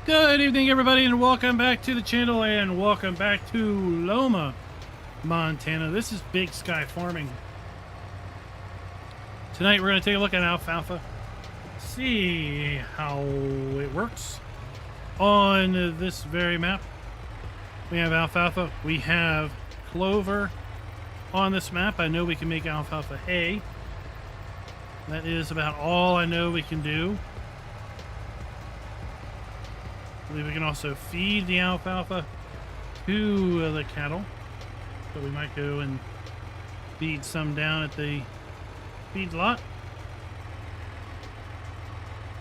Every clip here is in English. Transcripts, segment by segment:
Good evening, everybody, and welcome back to the channel, and welcome back to Loma Montana. This is Big Sky Farming. Tonight we're going to take a look at alfalfa, see how it works on this very map. We have alfalfa, we have clover on this map. I know we can make alfalfa hay. That is about all I know we can do. I believe we can also feed the alfalfa to the cattle. So we might go and feed some down at the feedlot.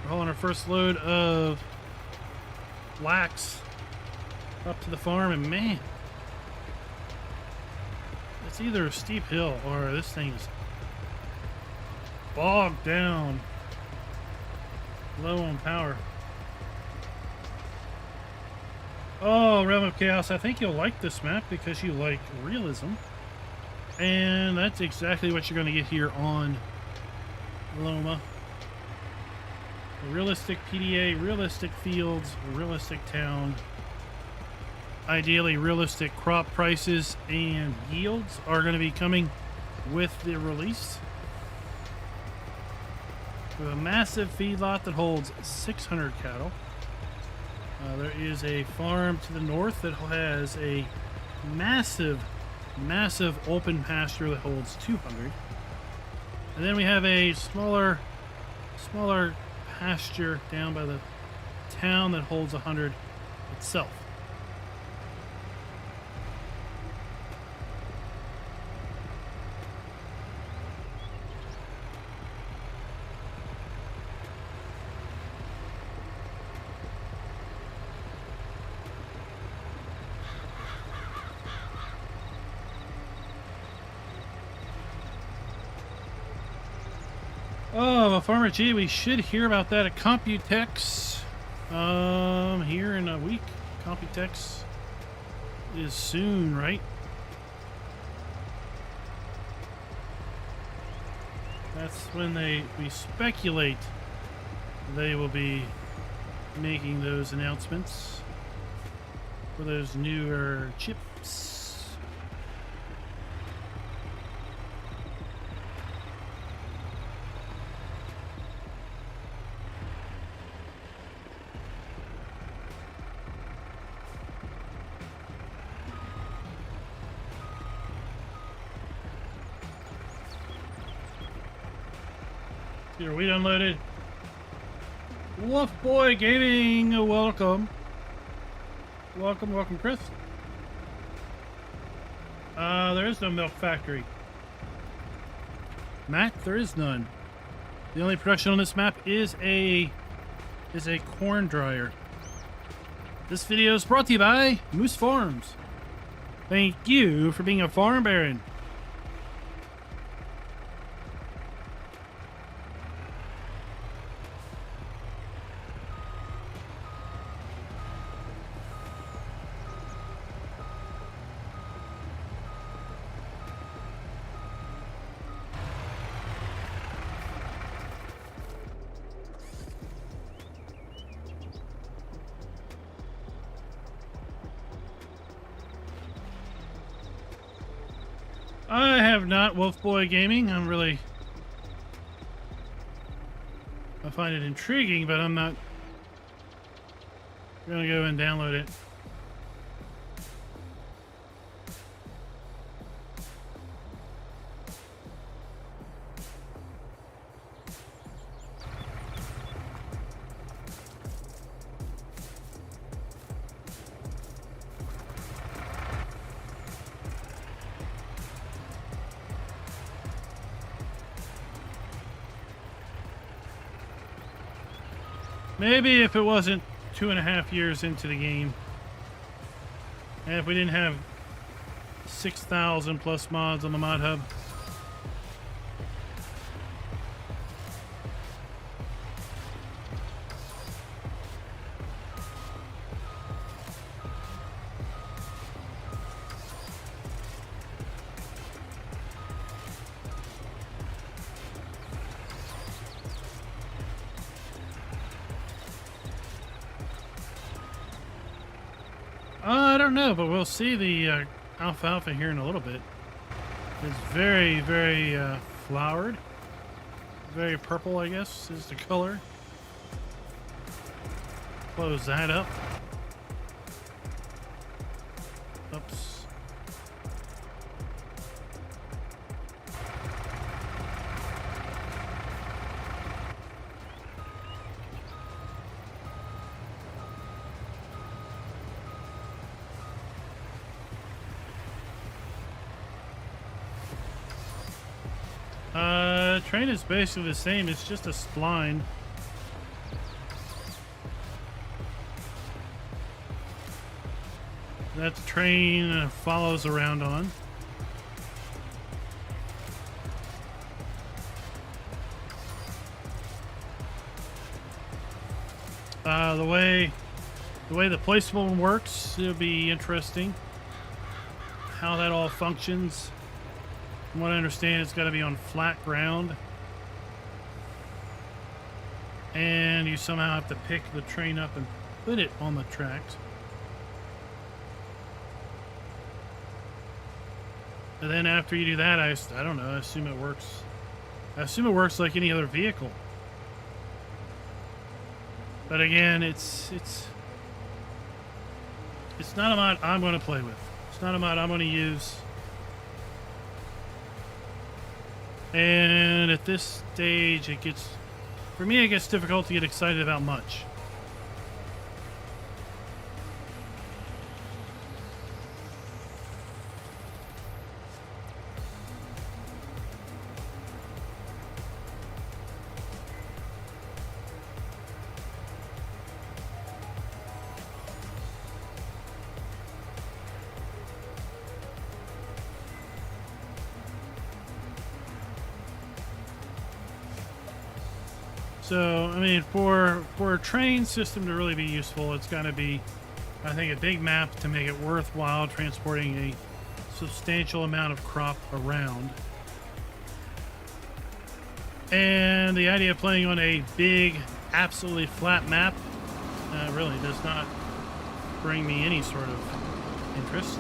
We're hauling our first load of flax up to the farm, and man, it's either a steep hill or this thing is bogged down, low on power. Oh, Realm of Chaos, I think you'll like this map because you like realism. And that's exactly what you're going to get here on Loma. A realistic PDA, realistic fields, realistic town. Ideally, realistic crop prices and yields are going to be coming with the release. We have a massive feedlot that holds 600 cattle. There is a farm to the north that has a massive open pasture that holds 200. And then we have a smaller pasture down by the town that holds 100 itself. Oh, Farmer G, we should hear about that at Computex here in a week. Computex is soon, right? That's when we speculate they will be making those announcements for those newer chips. Here, we unloaded. Wolf Boy Gaming, welcome. Welcome, Chris. There is no milk factory. Matt, there is none. The only production on this map is a corn dryer. This video is brought to you by Moose Farms. Thank you for being a farm baron. I have not, Wolf Boy Gaming. I find it intriguing, but I'm not going to go and download it. Maybe if it wasn't 2.5 years into the game, and if we didn't have 6,000 plus mods on the mod hub. don't know, but we'll see the alfalfa here in a little bit. It's very, very flowered. Very purple, I guess, is the color. Close that up. Oops. Train is basically the same. It's just a spline. That the train follows around on. The way the placeable one works, it'll be interesting how that all functions. From what I understand, it's got to be on flat ground, and you somehow have to pick the train up and put it on the tracks. And then after you do that, I don't know, I assume it works. I assume it works like any other vehicle. But again, it's not a mod I'm going to play with. It's not a mod I'm going to use. And at this stage, for me, it gets difficult to get excited about much. So, I mean, for a train system to really be useful, it's got to be, I think, a big map to make it worthwhile transporting a substantial amount of crop around. And the idea of playing on a big, absolutely flat map really does not bring me any sort of interest.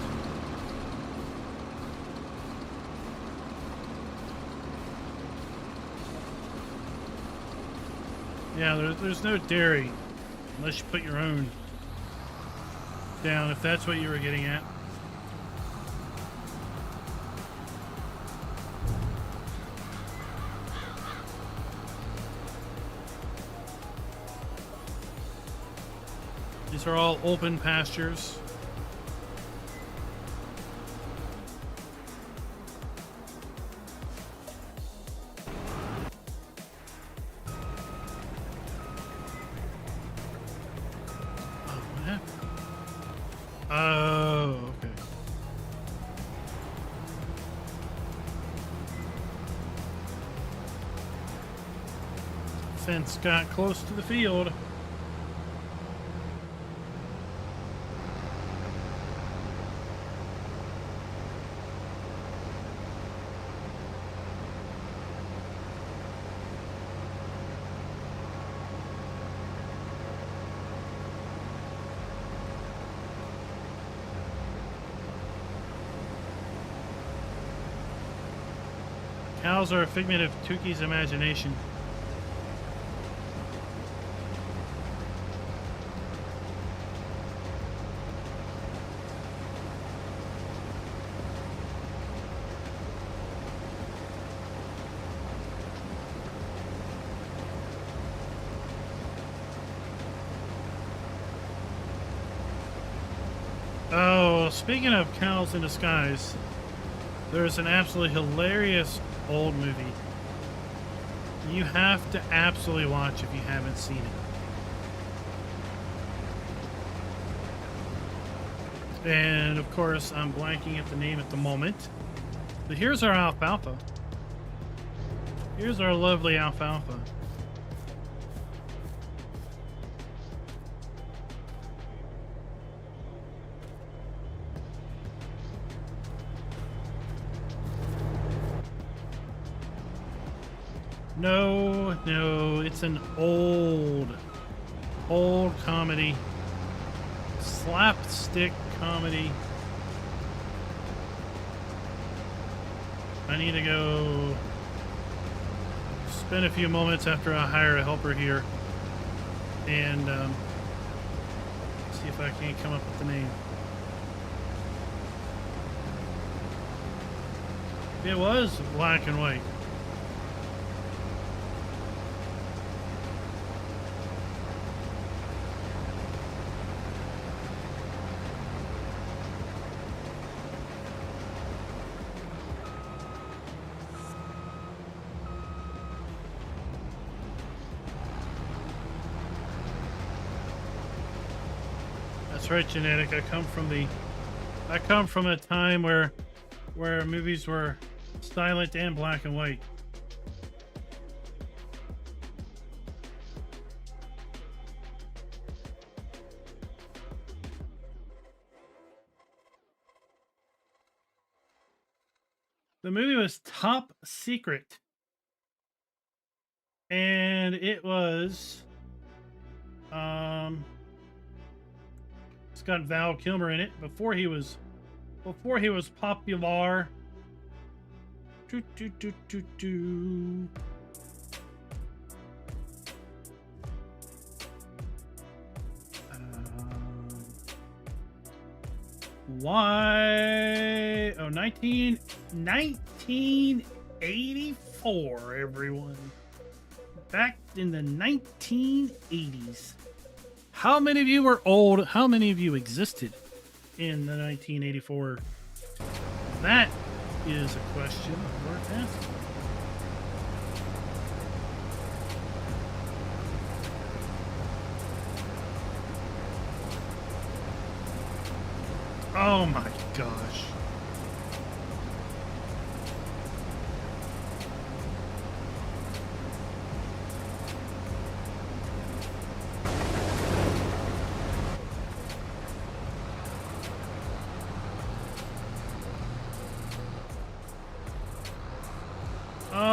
Yeah, there's no dairy unless you put your own down, if that's what you were getting at. These are all open pastures. Oh, okay. Fence got close to the field. Cows are a figment of Tuki's imagination. Oh, speaking of cows in disguise, there's an absolutely hilarious old movie you have to absolutely watch if you haven't seen it. And of course, I'm blanking at the name at the moment. But here's our alfalfa. Here's our lovely alfalfa. No, it's an old comedy slapstick comedy. I need to go spend a few moments after I hire a helper here and see if I can't come up with the name. It was black and white. That's right, Genetic. I come from a time where movies were silent and black and white. The movie was Top Secret, and it was it's got Val Kilmer in it before he was popular. Why? Oh, 1984, everyone. Back in the 1980s. How many of you were old? How many of you existed in the 1984? That is a question worth asking. Oh my gosh.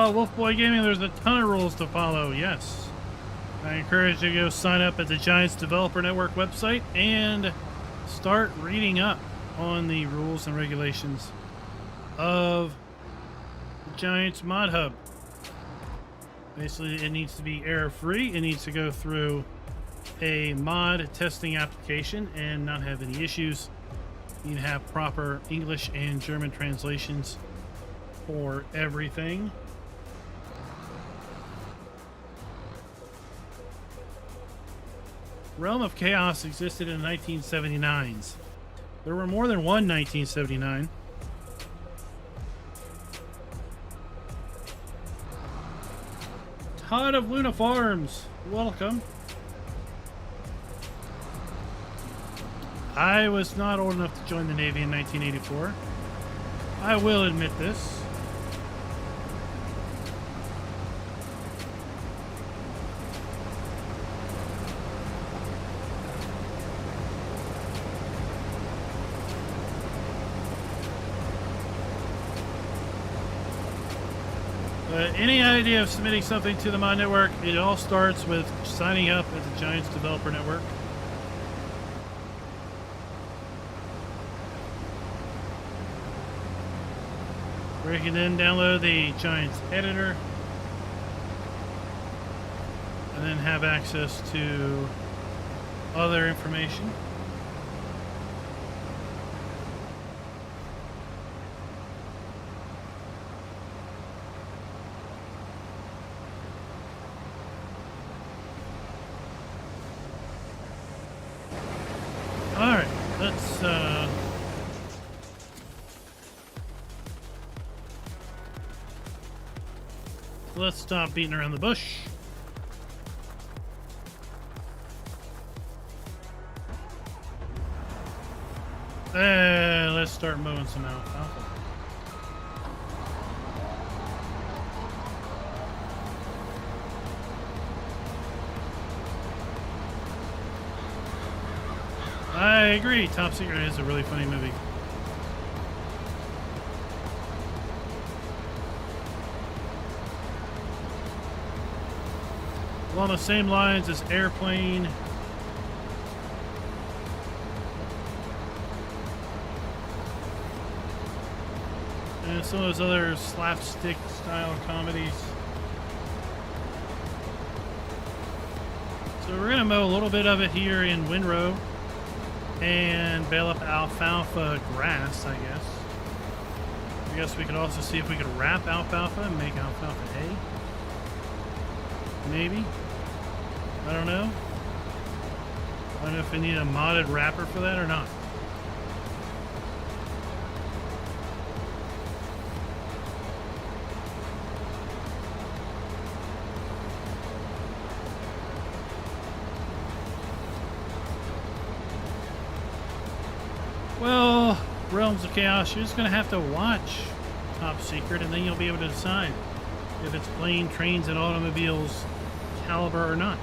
Wolfboy Gaming, there's a ton of rules to follow, yes. I encourage you to go sign up at the Giants Developer Network website and start reading up on the rules and regulations of the Giants Mod Hub. Basically, it needs to be error-free. It needs to go through a mod testing application and not have any issues. You need to have proper English and German translations for everything. Realm of Chaos existed in the 1979s. There were more than one 1979. Todd of Luna Farms, welcome. I was not old enough to join the Navy in 1984. I will admit this. Any idea of submitting something to the Mod Network, it all starts with signing up at the Giants Developer Network. Where you can then download the Giants editor and then have access to other information. Let's stop beating around the bush. Let's start mowing some alfalfa. I agree. Top Secret is a really funny movie. Along the same lines as Airplane. You know, some of those other slapstick style comedies. So we're gonna mow a little bit of it here in windrow and bale up alfalfa grass, I guess. I guess we could also see if we could wrap alfalfa and make alfalfa hay. Maybe. I don't know. I don't know if we need a modded wrapper for that or not. Well, Realms of Chaos, you're just going to have to watch Top Secret, and then you'll be able to decide if it's plane, trains, and automobiles caliber or not.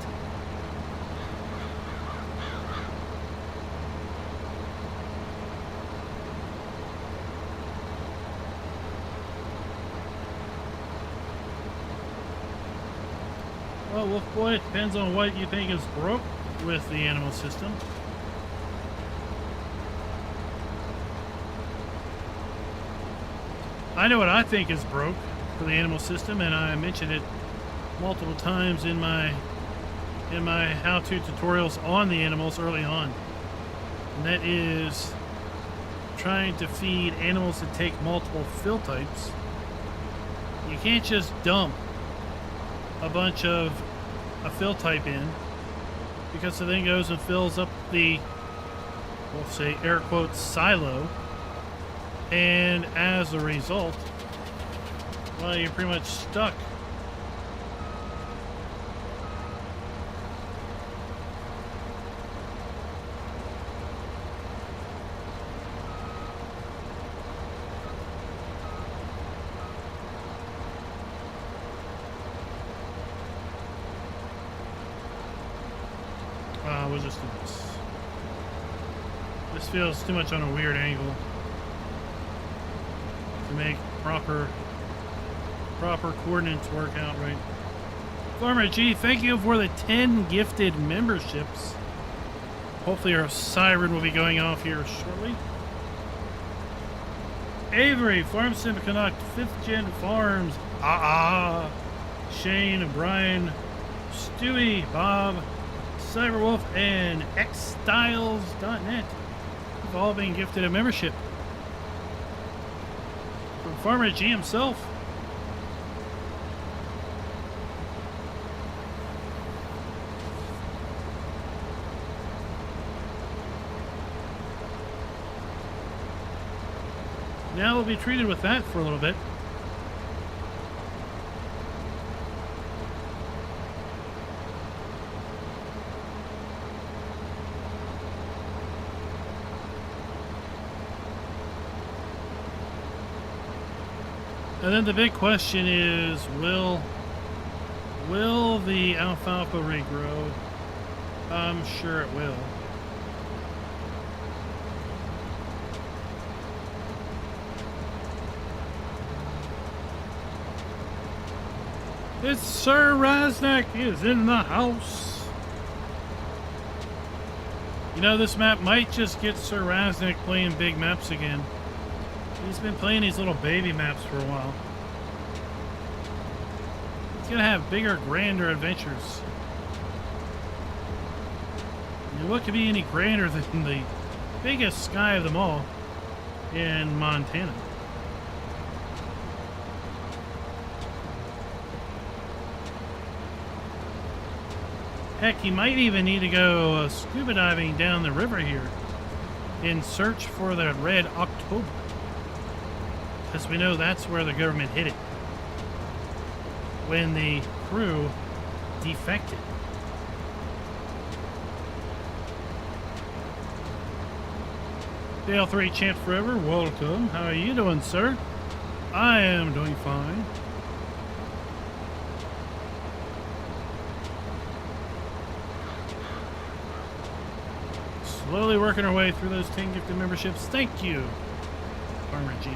Well, Wolf Boy, it depends on what you think is broke with the animal system. I know what I think is broke for the animal system, and I mentioned it multiple times in my how-to tutorials on the animals early on. And that is trying to feed animals that take multiple fill types. You can't just dump a bunch of a fill type in, because it then goes and fills up the, we'll say air quotes, silo. And as a result, well, you're pretty much stuck. We'll just do this. This feels too much on a weird angle to make proper coordinates work out right. Farmer G, thank you for the 10 gifted memberships. Hopefully our siren will be going off here shortly. Avery, Farm Sim Connect, 5th Gen Farms, Shane, Brian, Stewie, Bob, Cyberwolf, and xstyles.net have all been gifted a membership from Farmer G himself. Now we'll be treated with that for a little bit. And then the big question is, will the alfalfa regrow? I'm sure it will. It's Sir Raznak is in the house. You know, this map might just get Sir Raznak playing big maps again. He's been playing these little baby maps for a while. He's gonna have bigger, grander adventures. And what could be any grander than the biggest sky of them all in Montana? Heck, he might even need to go scuba diving down the river here in search for the Red October. Because we know that's where the government hid it when the crew defected. Dale 3 Champ Forever, welcome. How are you doing, sir? I am doing fine. Slowly working our way through those 10 gifted memberships. Thank you, Farmer G.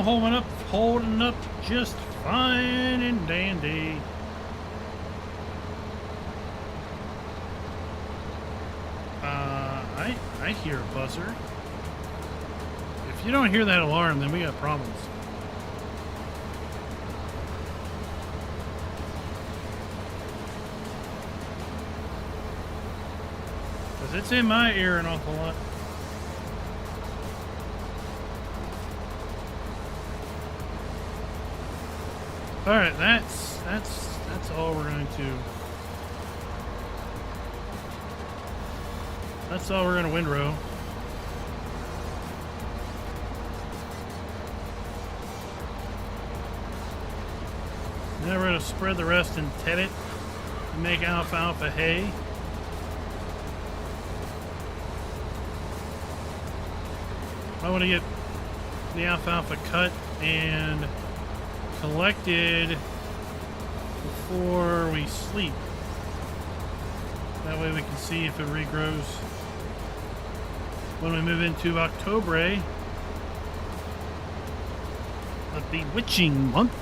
holding up just fine and dandy. I hear a buzzer. If you don't hear that alarm, then we got problems. Because it's in my ear an awful lot. All right, that's all we're going to. That's all we're going to windrow. Now we're going to spread the rest and ted it and make alfalfa hay. I want to get the alfalfa cut and collected before we sleep. That way we can see if it regrows when we move into October, a bewitching month.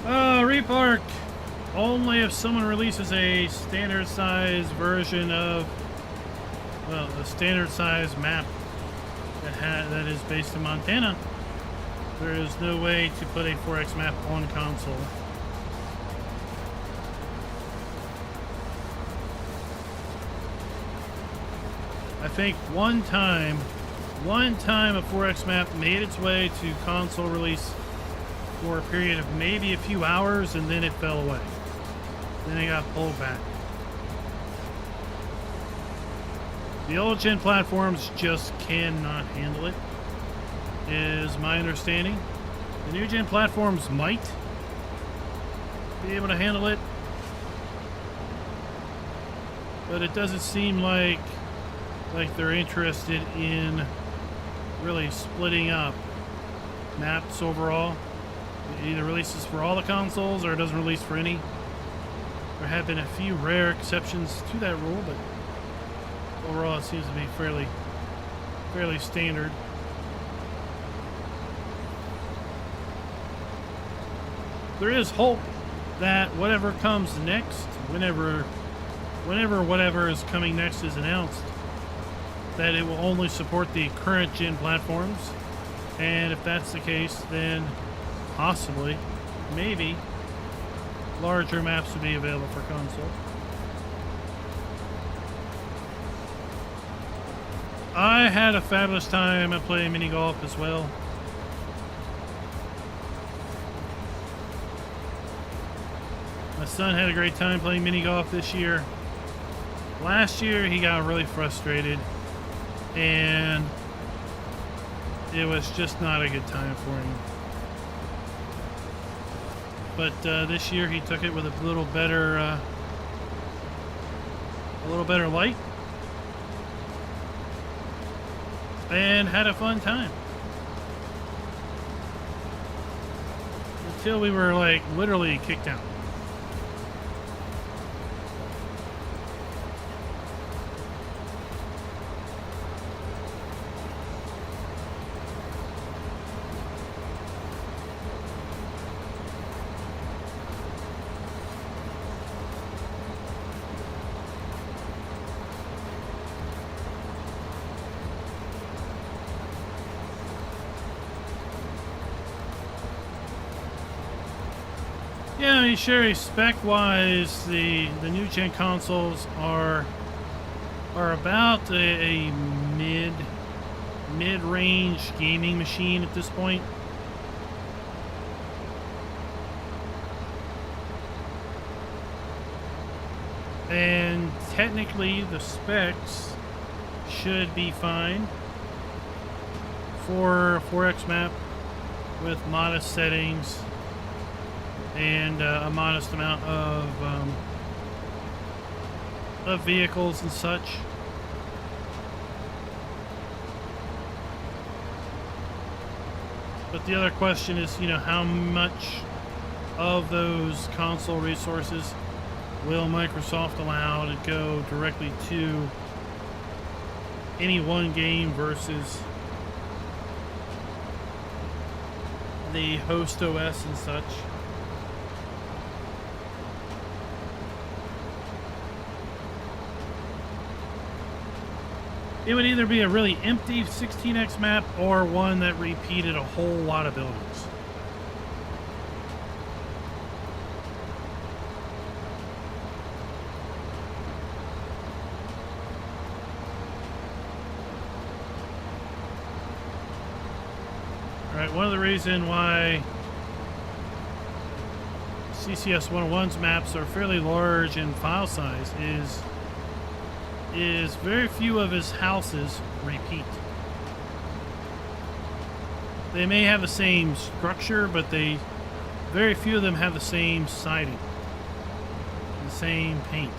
Repark only if someone releases a standard size version of, well, a standard size map that is based in Montana. There is no way to put a 4X map on console. I think one time a 4X map made its way to console release for a period of maybe a few hours, and then it fell away. Then it got pulled back. The old gen platforms just cannot handle it, is my understanding. The new gen platforms might be able to handle it, but it doesn't seem like they're interested in really splitting up maps overall. It either releases for all the consoles or it doesn't release for any. There have been a few rare exceptions to that rule, but overall it seems to be fairly standard. There is hope that whatever comes next, whenever whatever is coming next is announced, that it will only support the current gen platforms. And if that's the case, then possibly, maybe, larger maps will be available for console. I had a fabulous time at playing mini golf as well. My son had a great time playing mini golf this year. Last year he got really frustrated and it was just not a good time for him. But this year he took it with a little better light and had a fun time. Until we were like literally kicked out. Yeah, I mean, sure, spec-wise, the new gen consoles are about a mid-range gaming machine at this point. And technically, the specs should be fine for a 4X map with modest settings and a modest amount of vehicles and such. But the other question is, you know, how much of those console resources Will Microsoft allow to go directly to any one game versus the host OS and such? It would either be a really empty 16x map or one that repeated a whole lot of buildings. All right, one of the reasons why CCS 101's maps are fairly large in file size is very few of his houses repeat. They may have the same structure, but very few of them have the same siding, the same paint.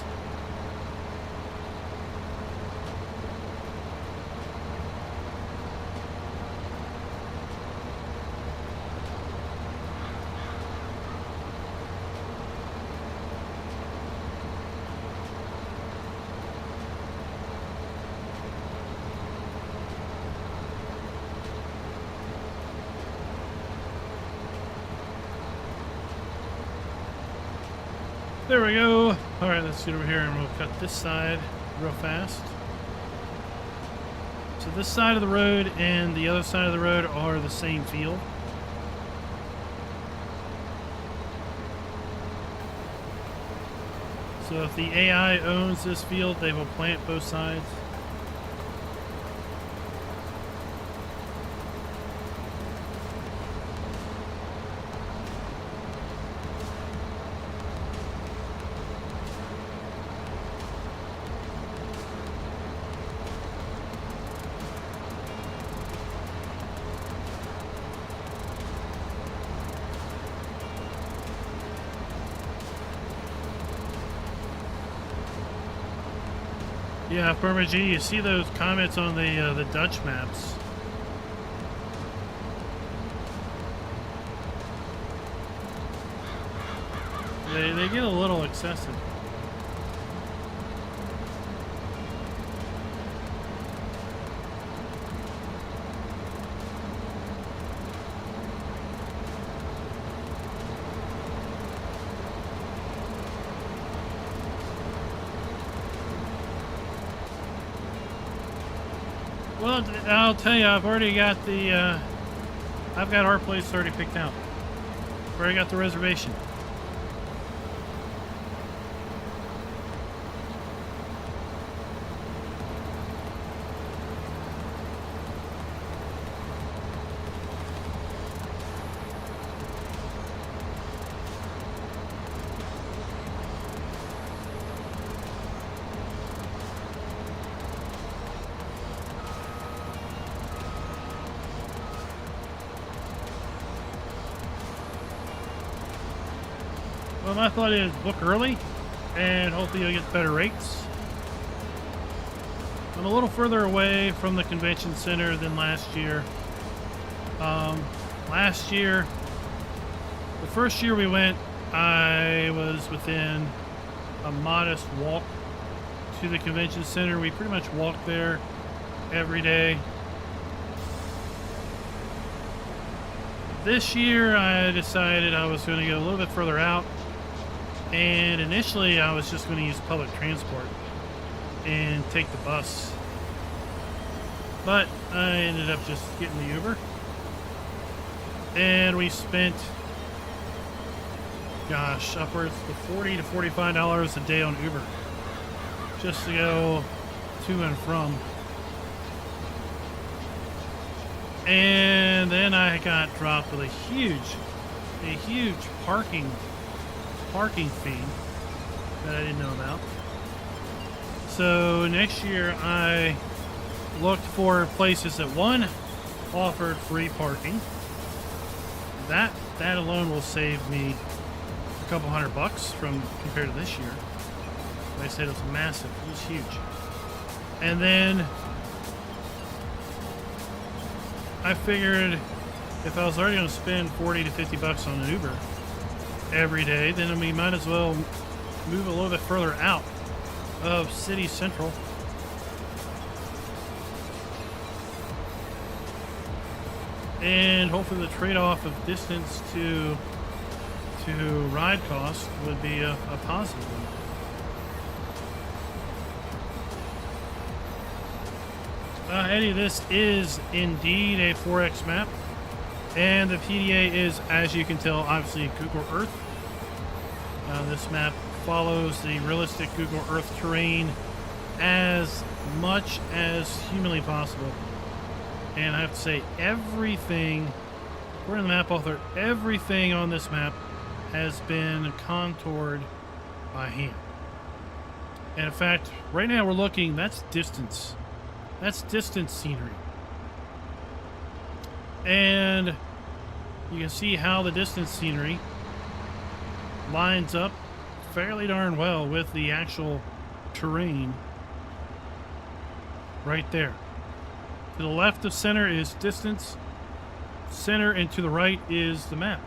There we go. All right, let's get over here and we'll cut this side real fast. So this side of the road and the other side of the road are the same field. So if the AI owns this field, they will plant both sides. Yeah, Farmer G, you see those comments on the Dutch maps. They get a little excessive. Well, I'll tell you, I've already got I've got our place already picked out. Already got the reservation. Well, my thought is book early, and hopefully you'll get better rates. I'm a little further away from the convention center than last year. Last year, the first year we went, I was within a modest walk to the convention center. We pretty much walked there every day. This year, I decided I was going to go a little bit further out. And initially, I was just going to use public transport and take the bus. But I ended up just getting the Uber. And we spent, gosh, upwards to $40 to $45 a day on Uber. Just to go to and from. And then I got dropped with a huge parking fee that I didn't know about. So next year I looked for places that, one, offered free parking. That alone will save me a couple $100 from compared to this year. Like I said, it was massive. It was huge. And then I figured if I was already going to spend $40 to $50 on an Uber every day, then we might as well move a little bit further out of City Central. And hopefully the trade-off of distance to ride cost would be a positive one. Eddie, this is indeed a 4X map, and the PDA is, as you can tell, obviously Google Earth. This map follows the realistic Google Earth terrain as much as humanly possible. And I have to say, everything, according to the map author, everything on this map has been contoured by hand. And in fact, right now we're looking, that's distance. That's distance scenery. And you can see how the distance scenery lines up fairly darn well with the actual terrain right there. To the left of center is distance, center, and to the right is the map.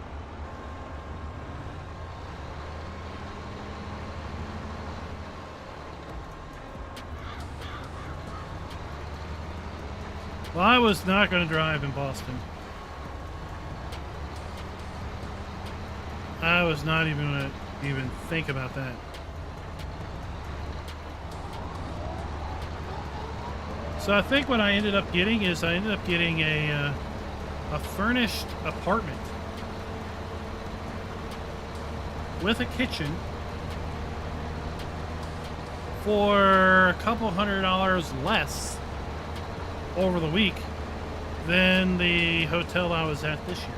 Well, I was not going to drive in Boston. I was not even going to even think about that. So I think what I ended up getting is a furnished apartment with a kitchen for a couple $100 less over the week than the hotel I was at this year.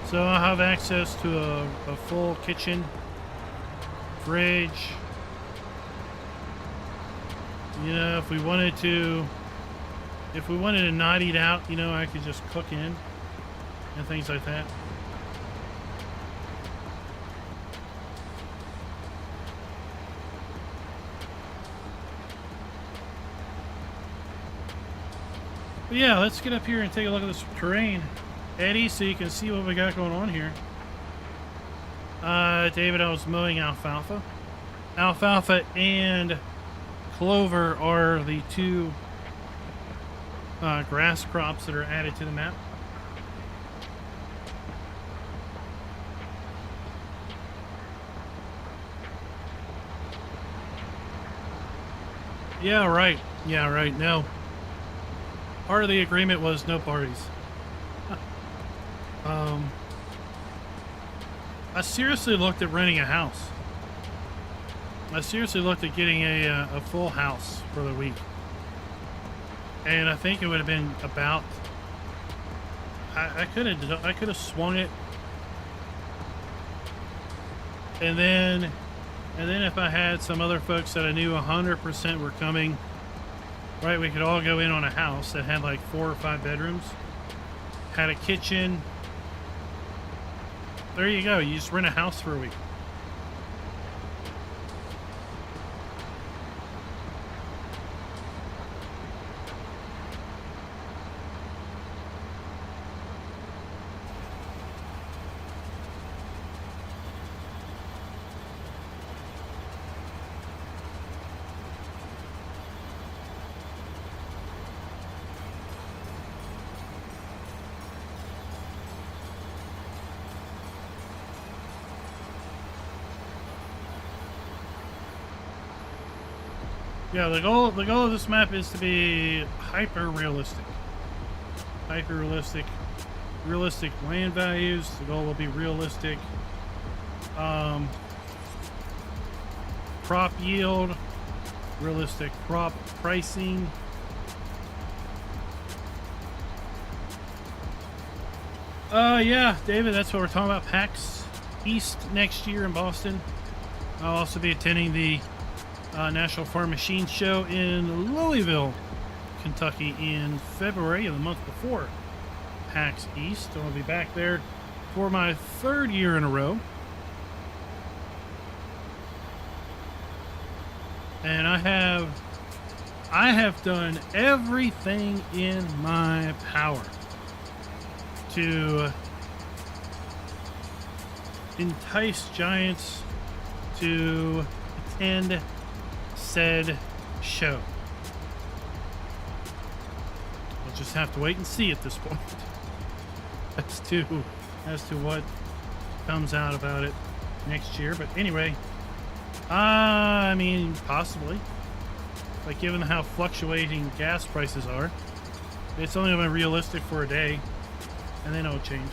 So I'll have access to a full kitchen, fridge. You know, if we wanted to not eat out, you know, I could just cook in and things like that. But yeah, let's get up here and take a look at this terrain, Eddie, so you can see what we got going on here. David, I was mowing alfalfa. Alfalfa and clover are the two grass crops that are added to the map. Yeah, right. Yeah, right. No. Part of the agreement was no parties. I seriously looked at renting a house. I seriously looked at getting a full house for the week. And I think it would have been about, I could have swung it. And then if I had some other folks that I knew 100% were coming, right, we could all go in on a house that had like 4 or 5 bedrooms, had a kitchen. There you go. You just rent a house for a week. Yeah, the goal of this map is to be hyper-realistic. Realistic land values. The goal will be realistic crop yield, realistic crop pricing. Yeah, David, that's what we're talking about. PAX East next year in Boston. I'll also be attending the National Farm Machine Show in Louisville, Kentucky in February of the month before PAX East. I'll be back there for my 3rd year in a row. And I have done everything in my power to entice giants to attend said show. We'll just have to wait and see at this point as to what comes out about it next year. But anyway, I mean, possibly. Like, given how fluctuating gas prices are, it's only going to be realistic for a day, and then it'll change.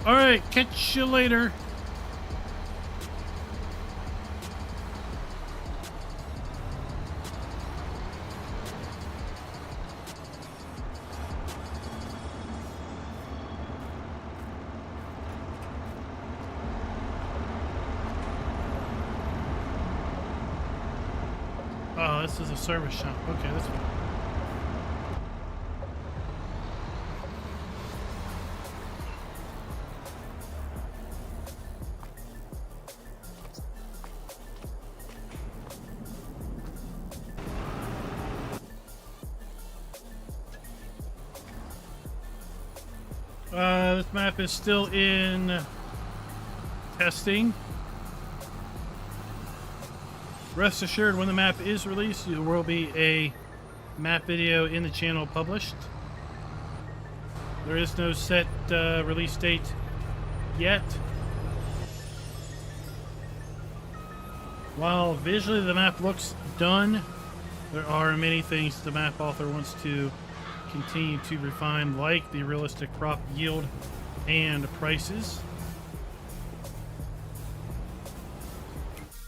All right, catch you later. Oh, this is a service shop. Okay, that's fine. This map is still in testing. Rest assured, when the map is released, there will be a map video in the channel published. There is no set release date yet. While visually the map looks done, there are many things the map author wants to continue to refine, like the realistic crop yield and prices.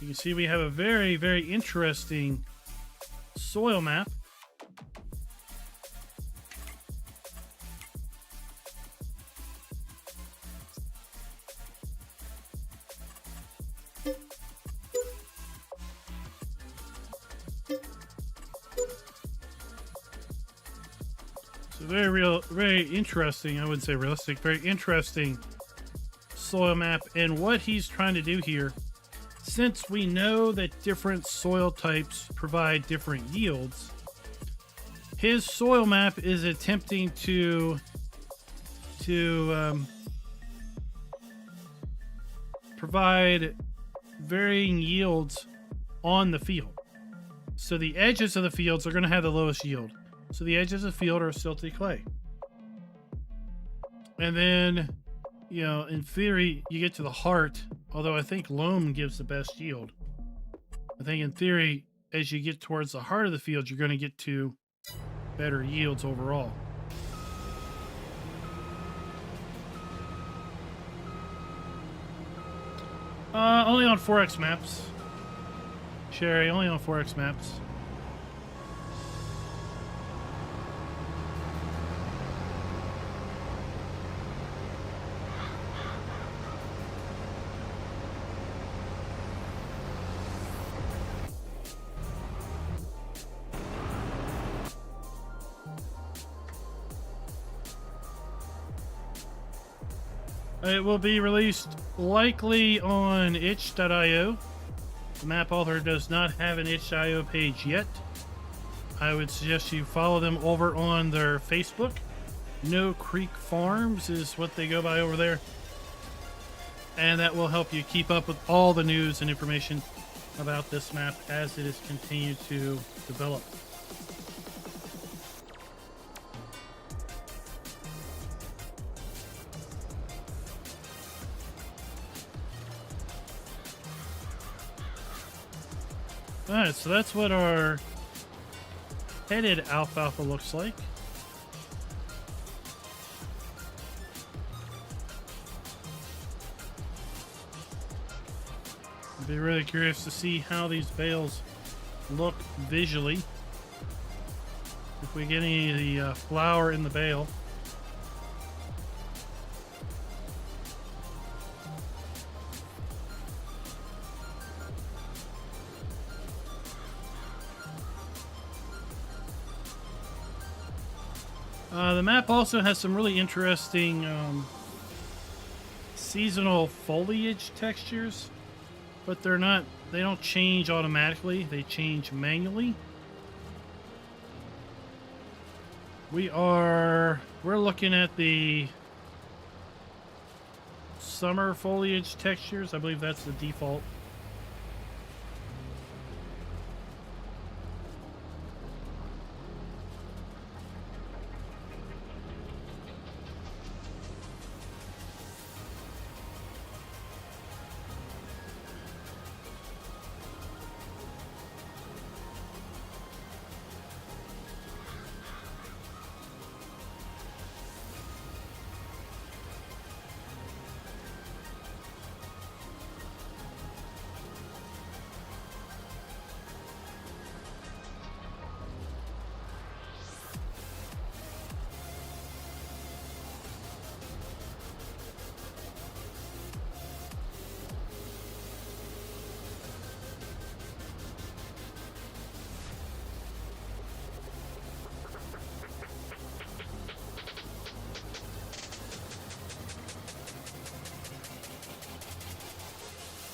You can see we have a very, very interesting soil map. Very interesting. I wouldn't say realistic, very interesting soil map. And what he's trying to do here, since we know that different soil types provide different yields, his soil map is attempting to provide varying yields on the field. So the edges of the fields are going to have the lowest yield. So the edges of the field are silty clay. And then, you know, in theory, you get to the heart, although I think loam gives the best yield. I think in theory, as you get towards the heart of the field, you're going to get to better yields overall. Only on 4X maps. Sherry, only on 4X maps. It will be released likely on itch.io. The map author does not have an itch.io page yet. I would suggest you follow them over on their Facebook. No Creek Farms is what they go by over there. And that will help you keep up with all the news and information about this map as it is continued to develop. Alright, so that's what our headed alfalfa looks like. I'd be really curious to see how these bales look visually. If we get any of the flour in the bale. The map also has some really interesting seasonal foliage textures, but they're not, they don't change automatically, they change manually. We're looking at the summer foliage textures. I believe that's the default.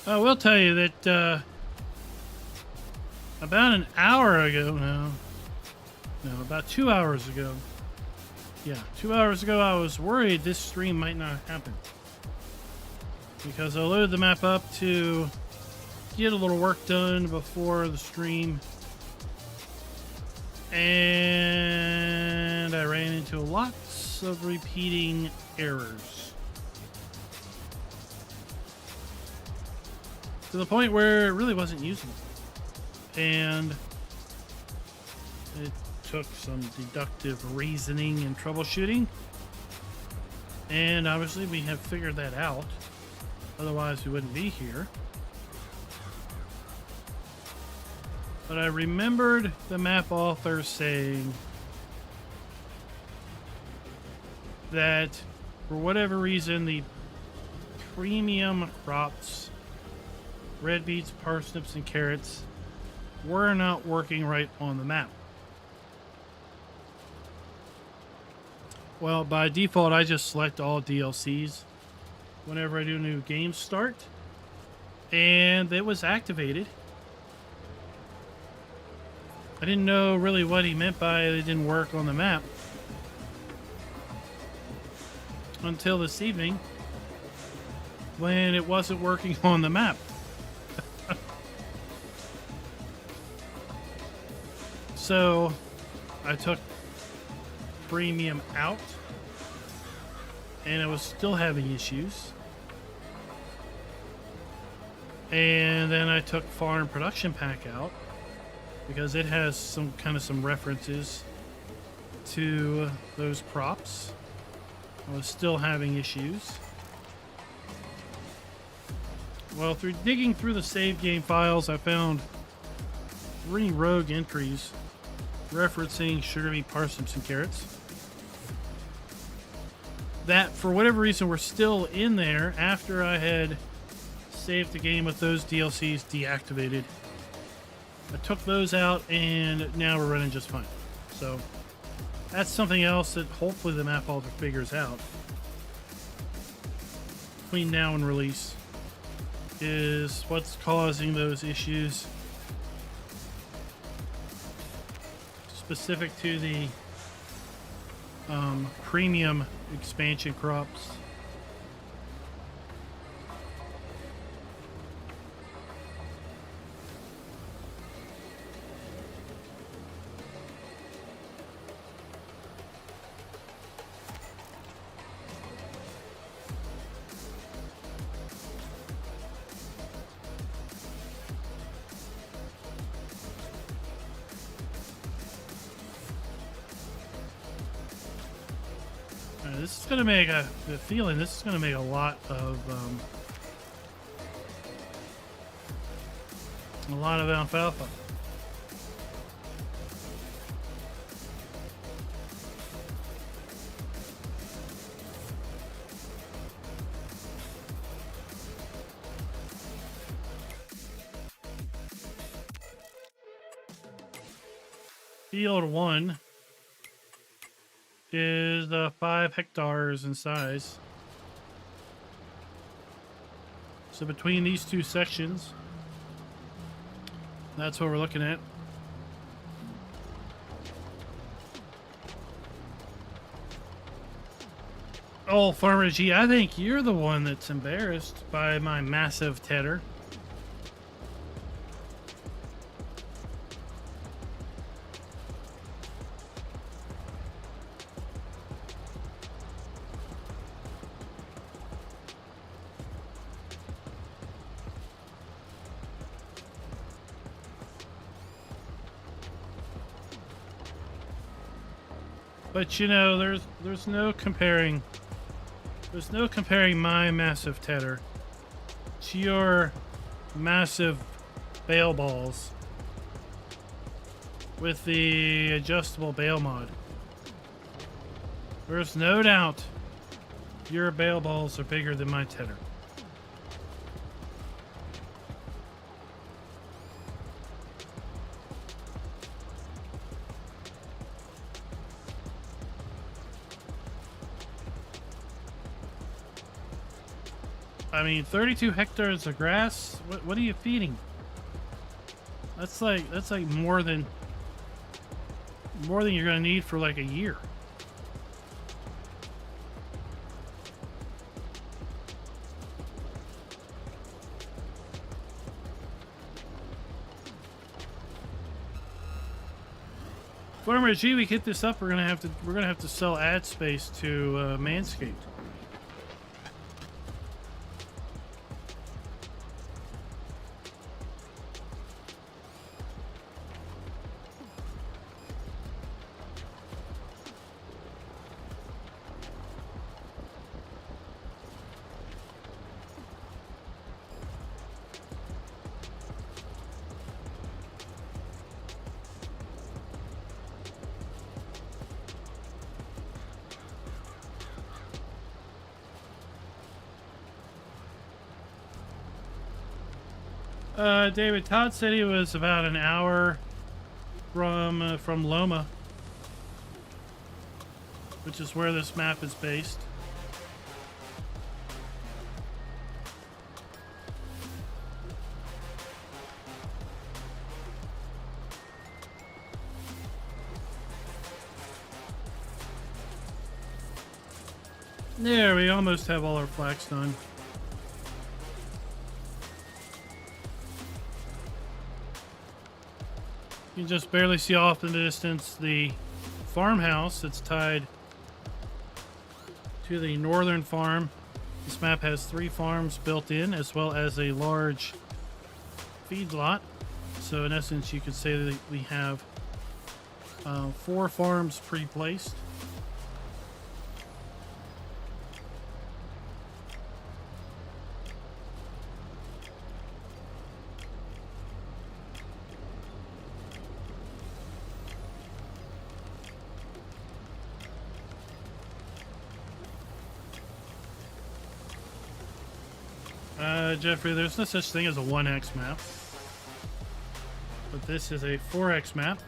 I will tell you that about an hour ago, no, about 2 hours ago. Yeah, 2 hours ago, I was worried this stream might not happen. Because I loaded the map up to get a little work done before the stream. And I ran into lots of repeating errors. To the point where it really wasn't usable. And it took some deductive reasoning and troubleshooting. And obviously we have figured that out. Otherwise we wouldn't be here. But I remembered the map author saying that for whatever reason the premium crops, red beets, parsnips, and carrots, were not working right on the map. Well, by default, I just select all DLCs whenever I do a new game start, and it was activated. I didn't know really what he meant by it didn't work on the map until this evening when it wasn't working on the map. So I took premium out and I was still having issues. And then I took farm production pack out because it has some references to those crops. I was still having issues. Well, through digging through the save game files, I found 3 rogue entries referencing sugar beet, parsnips, and carrots that for whatever reason were still in there after I had saved the game with those DLCs deactivated. I took those out and now we're running just fine. So that's something else that hopefully the map author figures out between now and release, is what's causing those issues specific to the premium expansion crops. This is going to make the feeling this is going to make a lot of alfalfa. Field 1 is 5 hectares in size. So between these two sections, that's what we're looking at. Oh, Farmer G, I think you're the one that's embarrassed by my massive tedder. But you know, there's no comparing. There's no comparing my massive tedder to your massive bale balls with the adjustable bale mod. There's no doubt your bale balls are bigger than my tedder. I mean, 32 hectares of grass. What are you feeding? That's like more than you're gonna need for like a year. Farmer G, we get this up. We're gonna have to sell ad space to Manscaped. David Todd said he was about an hour from Loma, which is where this map is based. There, we almost have all our flax done. You can just barely see off in the distance the farmhouse that's tied to the northern farm. This map has 3 farms built in, as well as a large feedlot. So in essence, you could say that we have 4 farms pre-placed. Jeffrey, there's no such thing as a 1x map, but this is a 4x map.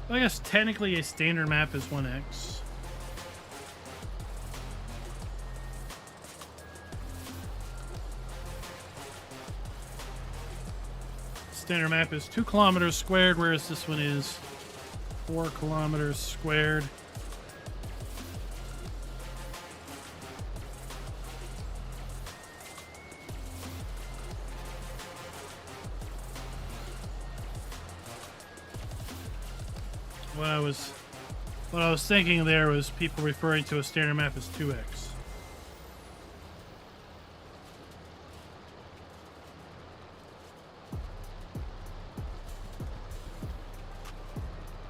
I guess technically a standard map is 1x. Standard map is 2 kilometers squared, whereas this one is 4 kilometers squared. What I was thinking there was people referring to a standard map as 2x.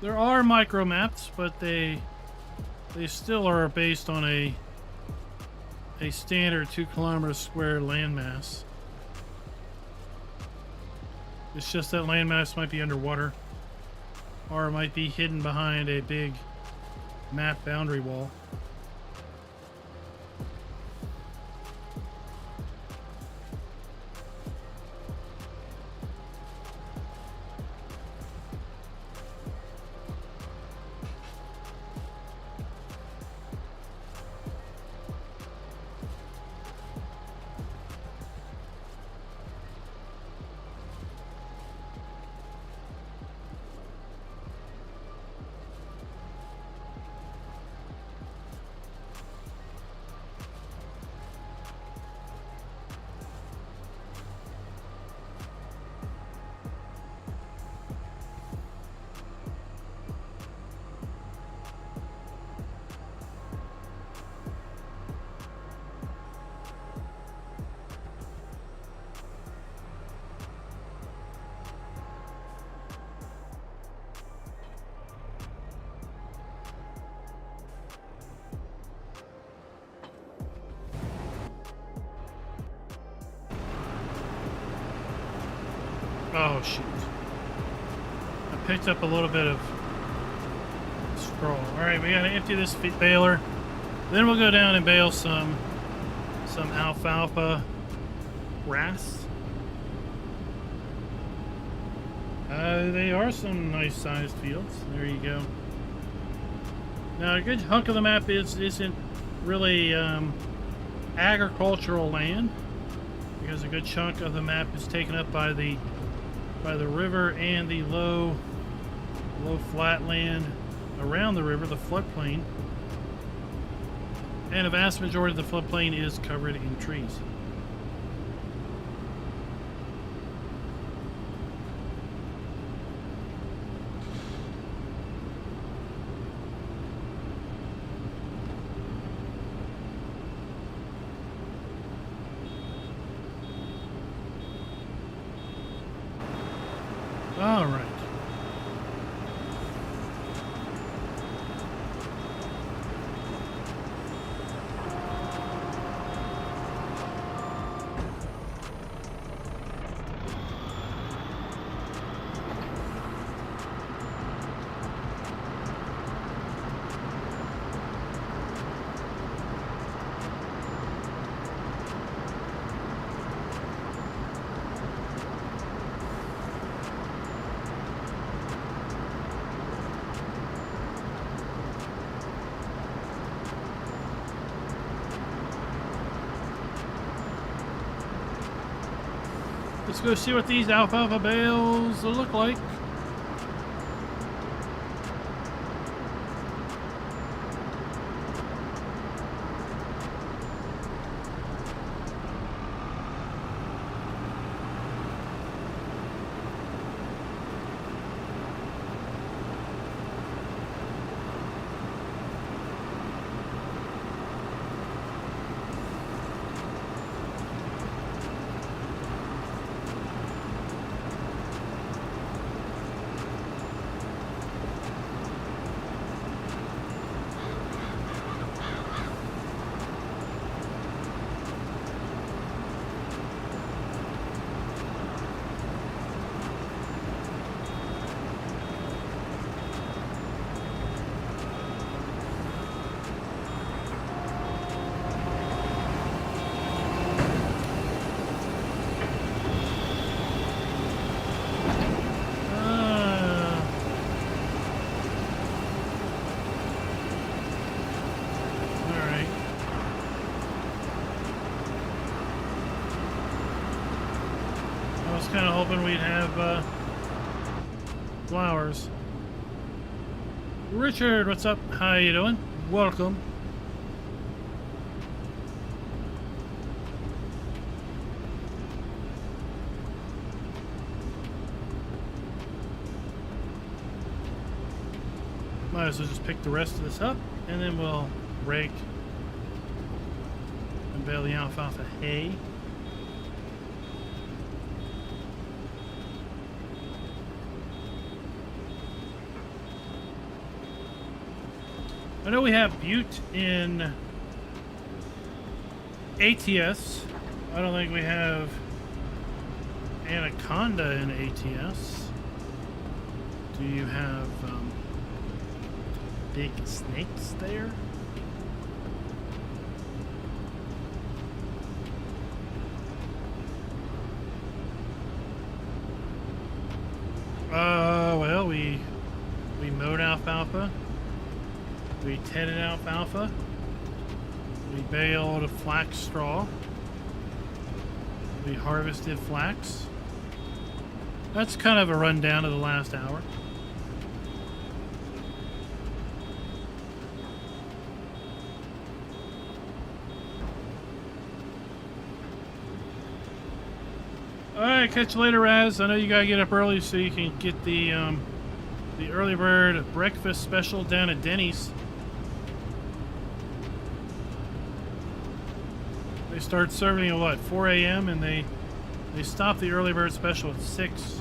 There are micro maps, but they still are based on a standard 2 kilometers square landmass. It's just that landmass might be underwater, or it might be hidden behind a big map boundary wall. Oh, shoot. I picked up a little bit of straw. Alright, we gotta empty this baler. Then we'll go down and bale some alfalfa grass. They are some nice sized fields. There you go. Now a good hunk of the map isn't really agricultural land, because a good chunk of the map is taken up by the river and the low flat land around the river, the floodplain. And a vast majority of the floodplain is covered in trees. All right. Let's go see what these alfalfa bales look like. Kind of hoping we'd have flowers. Richard, what's up? How you doing? Welcome. Might as well just pick the rest of this up, and then we'll rake and bale the alfalfa hay. I know we have Butte in ATS. I don't think we have Anaconda in ATS. Do you have big snakes there? Well, we mowed alfalfa. We tedded alfalfa. We baled flax straw. We harvested flax. That's kind of a rundown of the last hour. Alright, catch you later, Raz. I know you gotta get up early so you can get the early bird breakfast special down at Denny's. They start serving at what, 4 a.m. and they stop the early bird special at 6. So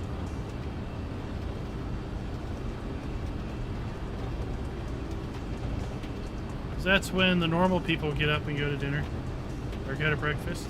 that's when the normal people get up and go to dinner or go to breakfast.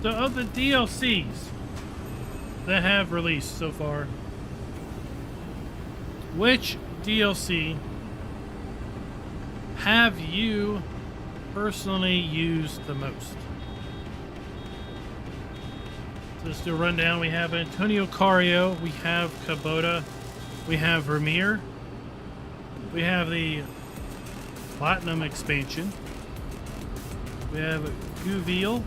So of the DLCs that have released so far, which DLC have you personally used the most? So let's do a rundown. We have Antonio Cario, we have Kubota, we have Vermeer, we have the Platinum expansion, we have Guville,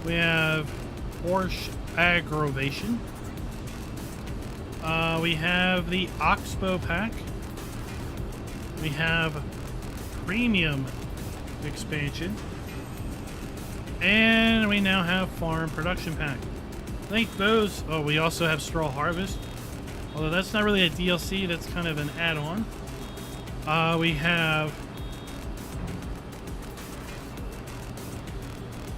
we have Porsche Aggravation, we have the Oxbow pack, we have Premium expansion, and we now have Farm Production pack. I think those, oh, we also have Straw Harvest, although that's not really a DLC, that's kind of an add-on. We have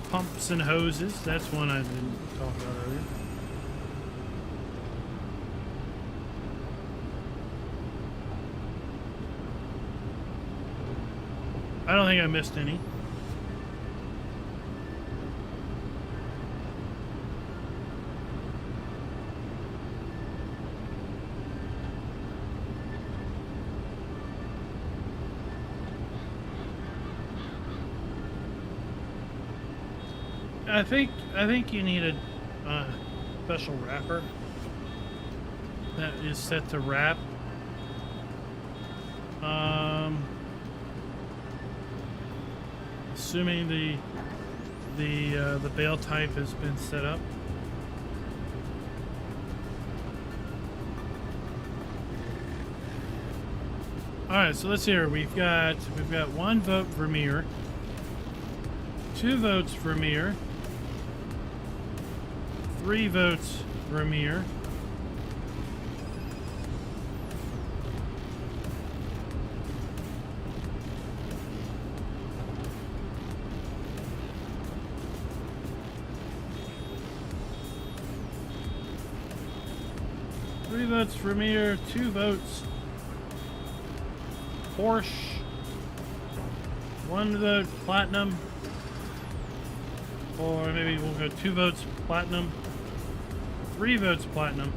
Pumps and Hoses, that's one I didn't talk about earlier. I don't think I missed any. I think you need a special wrapper that is set to wrap. Assuming the Bale type has been set up. All right, so let's hear. We've got 1 vote Vermeer, 2 votes Vermeer, 3 votes Vermeer, 3 votes Vermeer, 2 votes Porsche, 1 vote Platinum, or maybe we'll go 2 votes Platinum, 3 votes Platinum.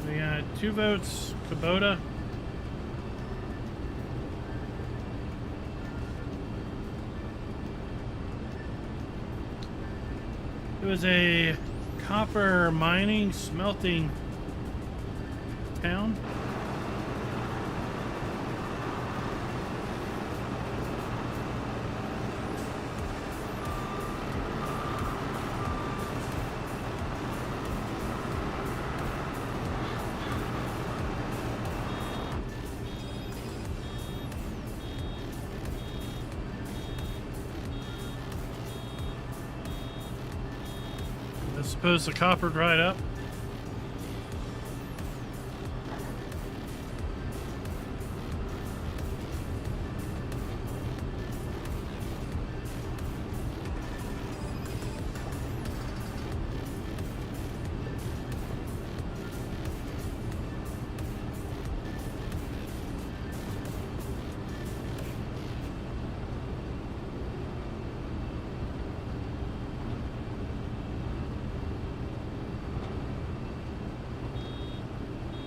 We got 2 votes Kubota, it was a copper mining smelting town. I suppose the copper dried up.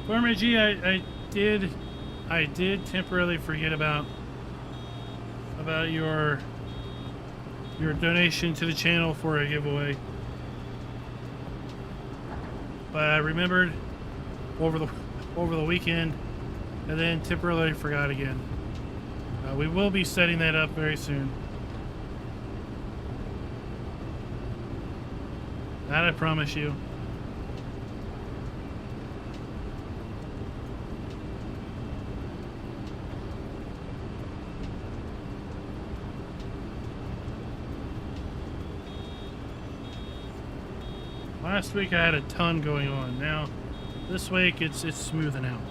Farmer G, I did temporarily forget about your donation to the channel for a giveaway, but I remembered over the weekend and then temporarily forgot again. We will be setting that up very soon. That I promise you. Last week I had a ton going on. Now, this week it's smoothing out.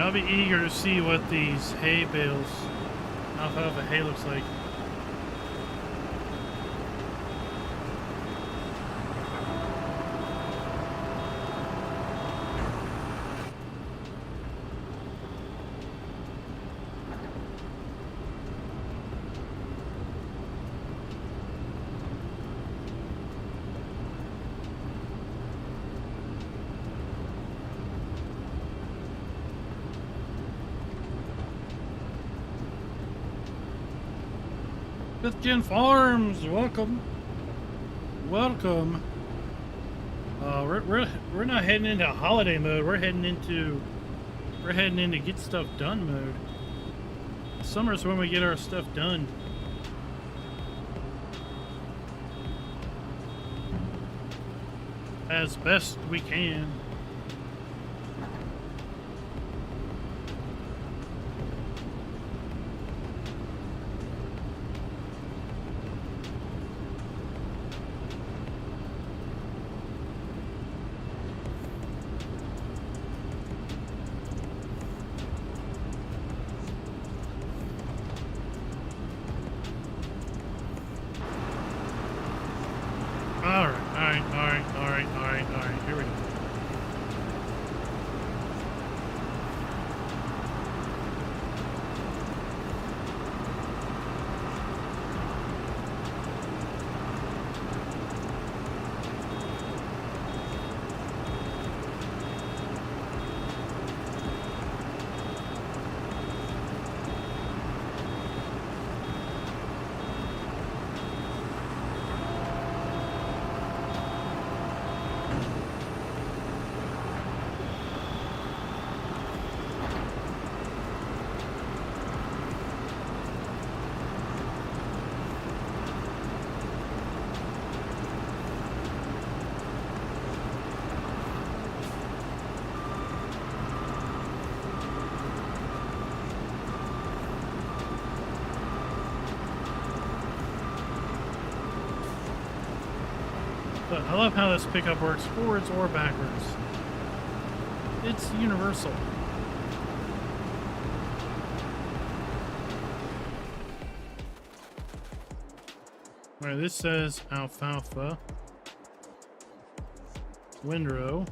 I'll be eager to see what these hay bales, alfalfa hay looks like. Fifth Gen Farms, welcome, welcome. We're not heading into holiday mode. We're heading into get stuff done mode. Summer's when we get our stuff done. As best we can. Alright, here we go. But I love how this pickup works forwards or backwards. It's universal. Alright, this says alfalfa. Windrow.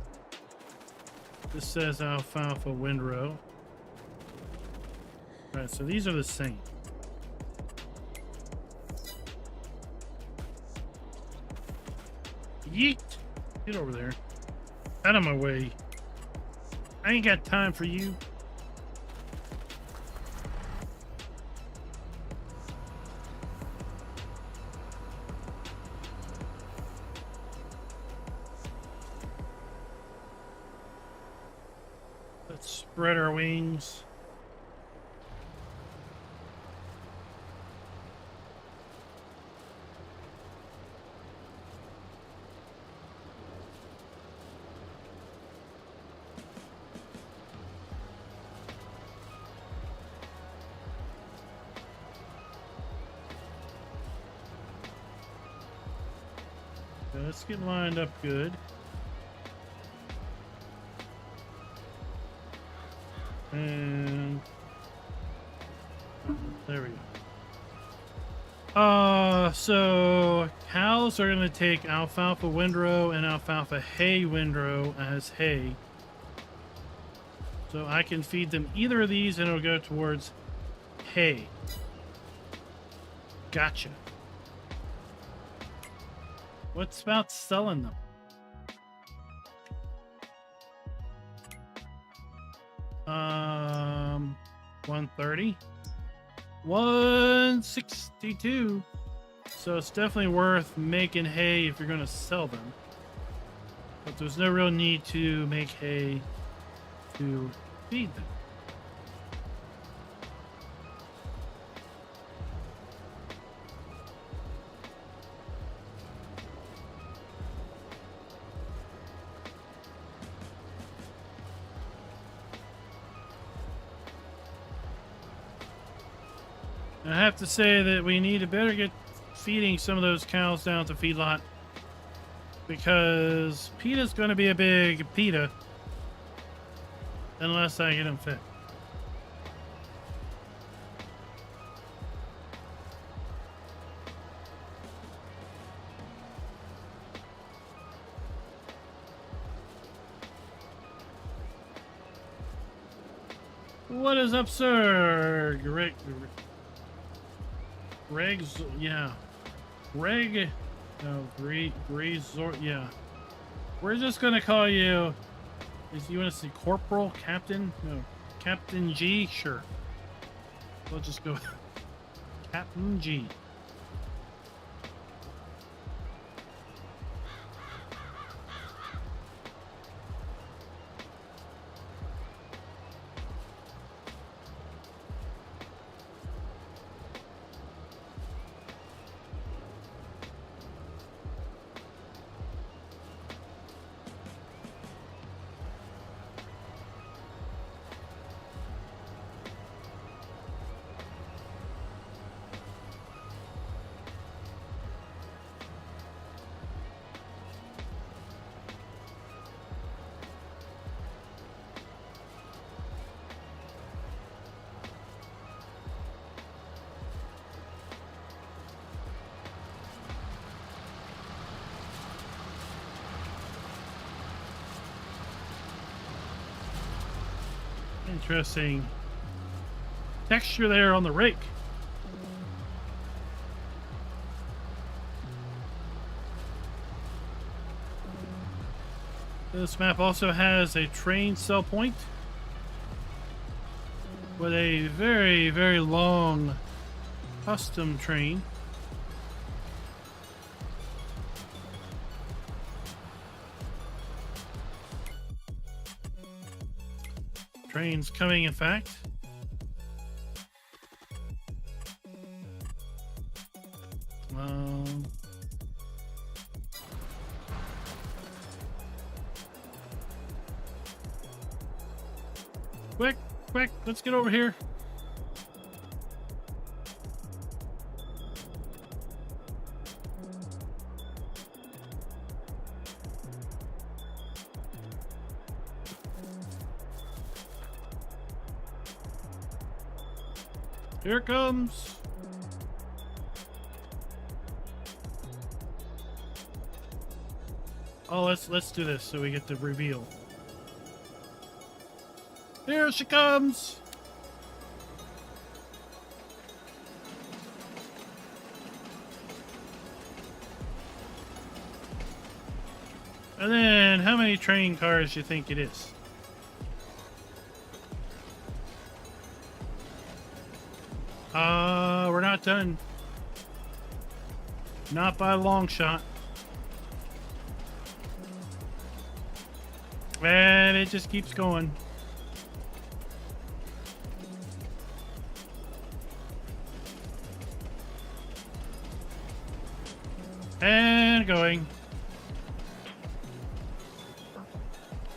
This says alfalfa windrow. Alright, so these are the same. Yeet! Get over there. Out of my way. I ain't got time for you. Let's spread our wings. Let's get lined up good. And there we go. So cows are gonna take alfalfa windrow and alfalfa hay windrow as hay. So I can feed them either of these and it'll go towards hay. Gotcha. What's about selling them? $130, $162. So it's definitely worth making hay if you're going to sell them. But there's no real need to make hay to feed them. I have to say that we need to better get feeding some of those cows down at the feedlot, because PETA's going to be a big PETA unless I get them fed. What is up, sir? Yeah. Greg. No, Resort. Yeah. We're just gonna call you. Is you want to say Corporal, Captain? No, Captain G. Sure. We'll just go Captain G. Interesting texture there on the rake. This map also has a train sell point with a very, very long custom train. Trains coming, in fact. Quick, let's get over here. Here it comes. Oh, let's do this so we get the reveal. Here she comes. And then, how many train cars do you think it is? We're not done. Not by a long shot. And it just keeps going. And going.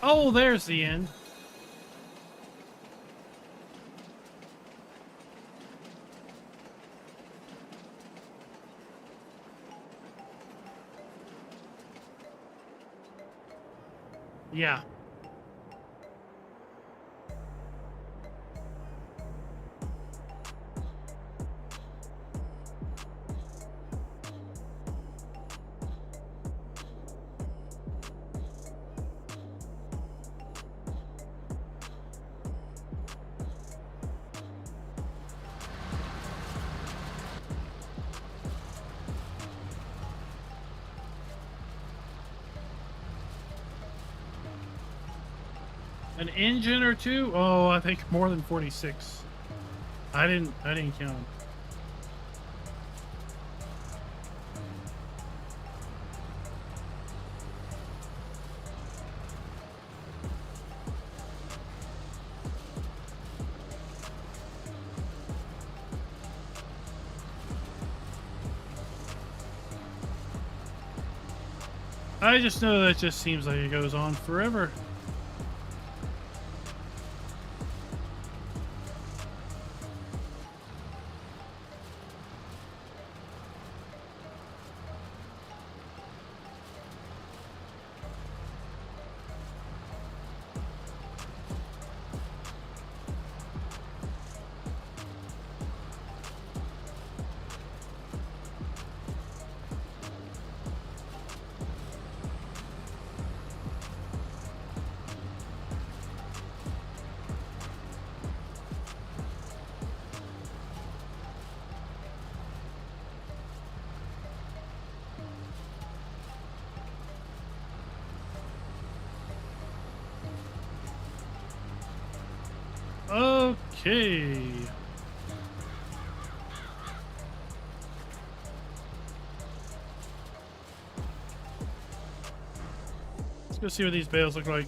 Oh, there's the end. Yeah. An engine or two? Oh, I think more than 46. I didn't count them. I just know that it just seems like it goes on forever. Okay. Let's go see what these bales look like.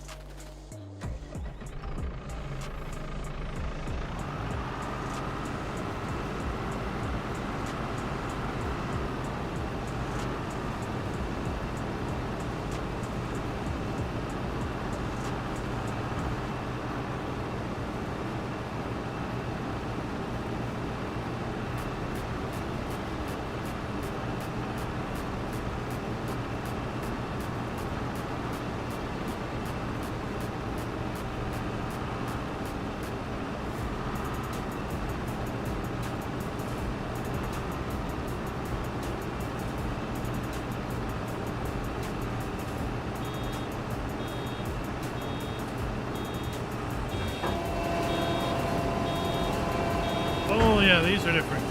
Oh yeah, these are different.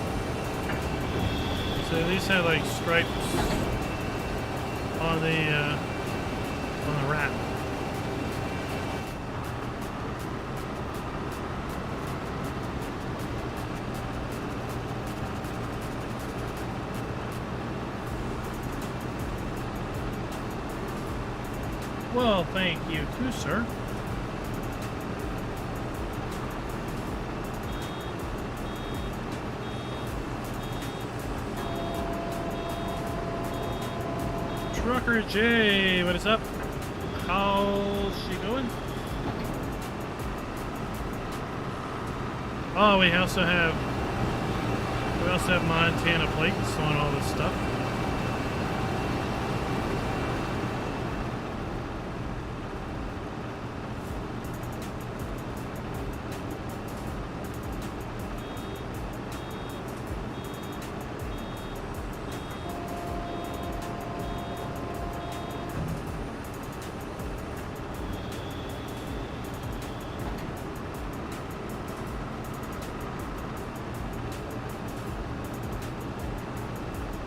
So these have like stripes on the wrap. Well, thank you too, sir. Trucker J, what is up? How's she going? Oh, we also have Montana plates on all this stuff.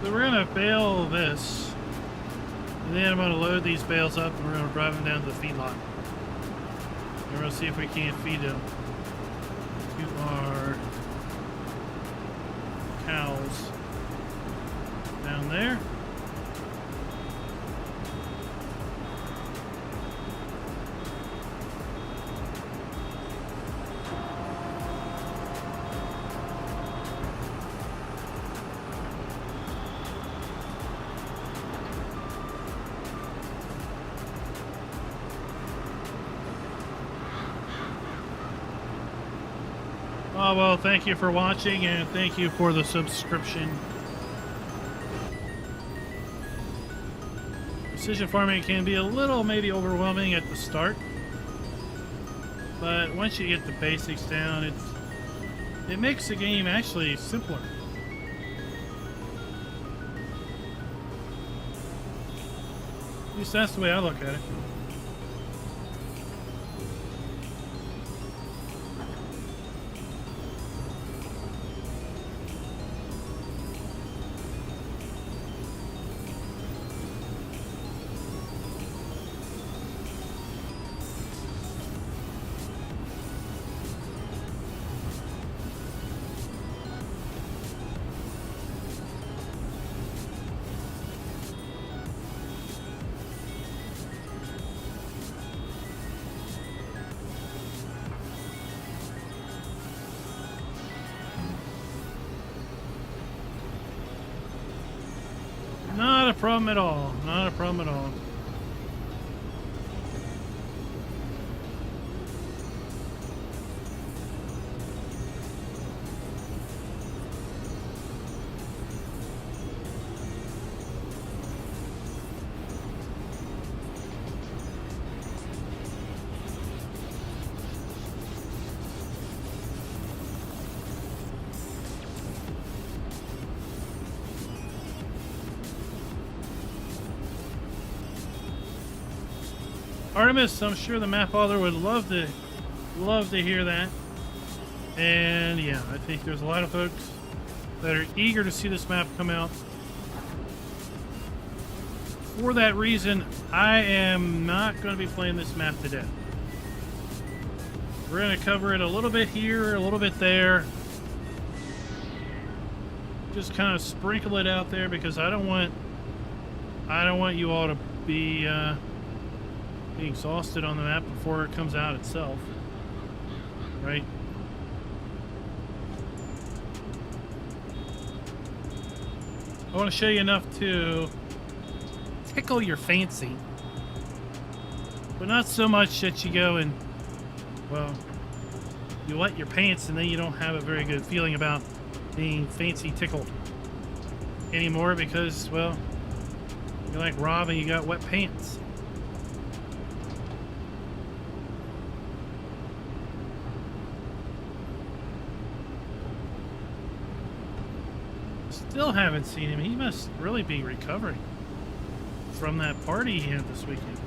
So we're gonna bale this, and then I'm gonna load these bales up, and we're gonna drive them down to the feedlot. And we're gonna see if we can't feed them to our cows down there. Oh, well, thank you for watching, and thank you for the subscription. Precision farming can be a little maybe overwhelming at the start, but once you get the basics down, it makes the game actually simpler. At least that's the way I look at it. Not a problem at all. Not a problem at all. Artemis, I'm sure the map author would love to hear that. And yeah, I think there's a lot of folks that are eager to see this map come out. For that reason, I am not going to be playing this map to death. We're going to cover it a little bit here, a little bit there. Just kind of sprinkle it out there because I don't want you all to be exhausted on the map before it comes out itself. Right? I want to show you enough to tickle your fancy. But not so much that you go and, well, you wet your pants and then you don't have a very good feeling about being fancy tickled anymore because, well, you're like Rob and you got wet pants. Still haven't seen him. He must really be recovering from that party he had this weekend.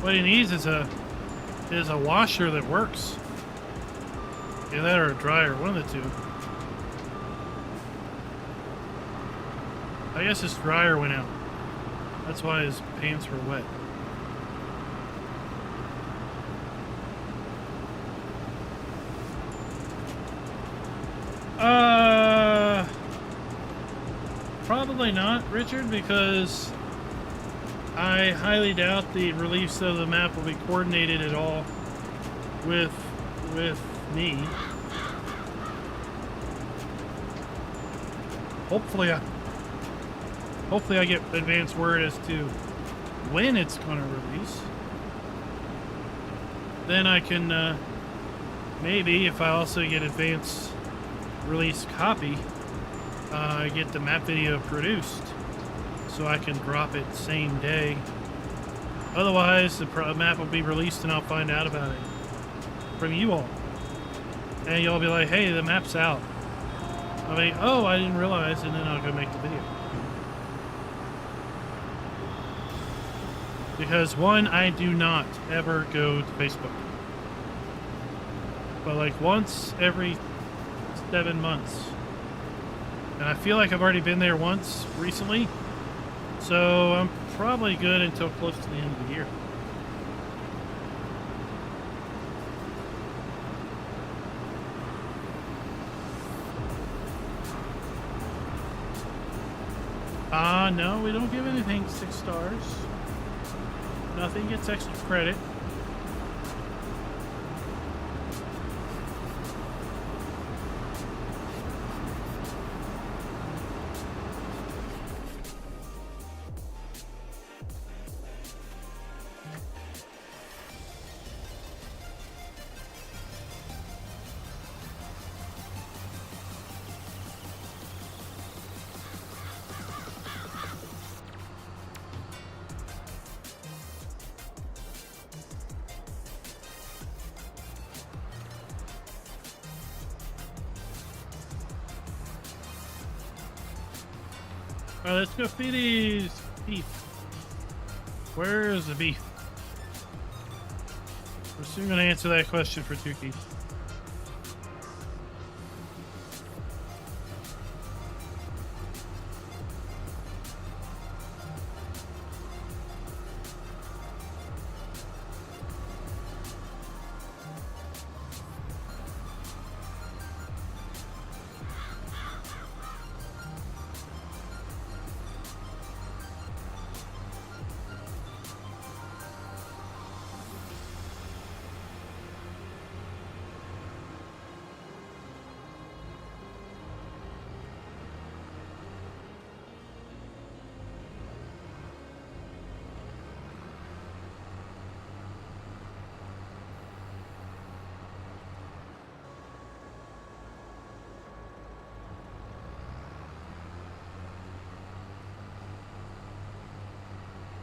What he needs is a washer that works. Either that or a dryer, one of the two. I guess his dryer went out. That's why his pants were wet. Probably not, Richard, because I highly doubt the release of the map will be coordinated at all with me. Hopefully I get advance word as to when it's going to release. Then I can maybe, if I also get advance release copy, get the map video produced so I can drop it same day. Otherwise, the map will be released and I'll find out about it from you all. And you'll be like, hey, the map's out. I'll be, oh, I didn't realize, and then I'll go make the video. Because one, I do not ever go to Facebook. But like once every 7 months. And I feel like I've already been there once recently. So I'm probably good until close to the end of the year. No, we don't give anything 6 stars. Nothing gets extra credit. All right, let's go feed these beef. Where's the beef? We're soon going to answer that question for Tukey.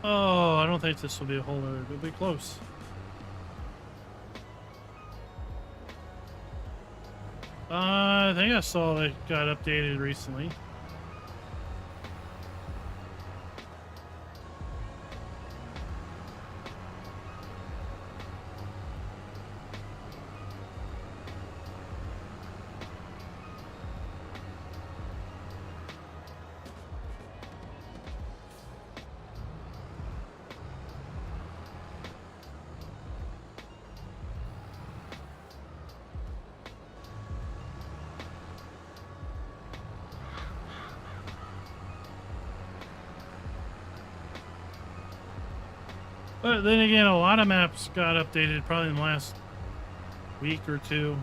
Oh, I don't think this will be a whole lot. It'll be close. I think I saw it got updated recently. But then again, a lot of maps got updated probably in the last week or two.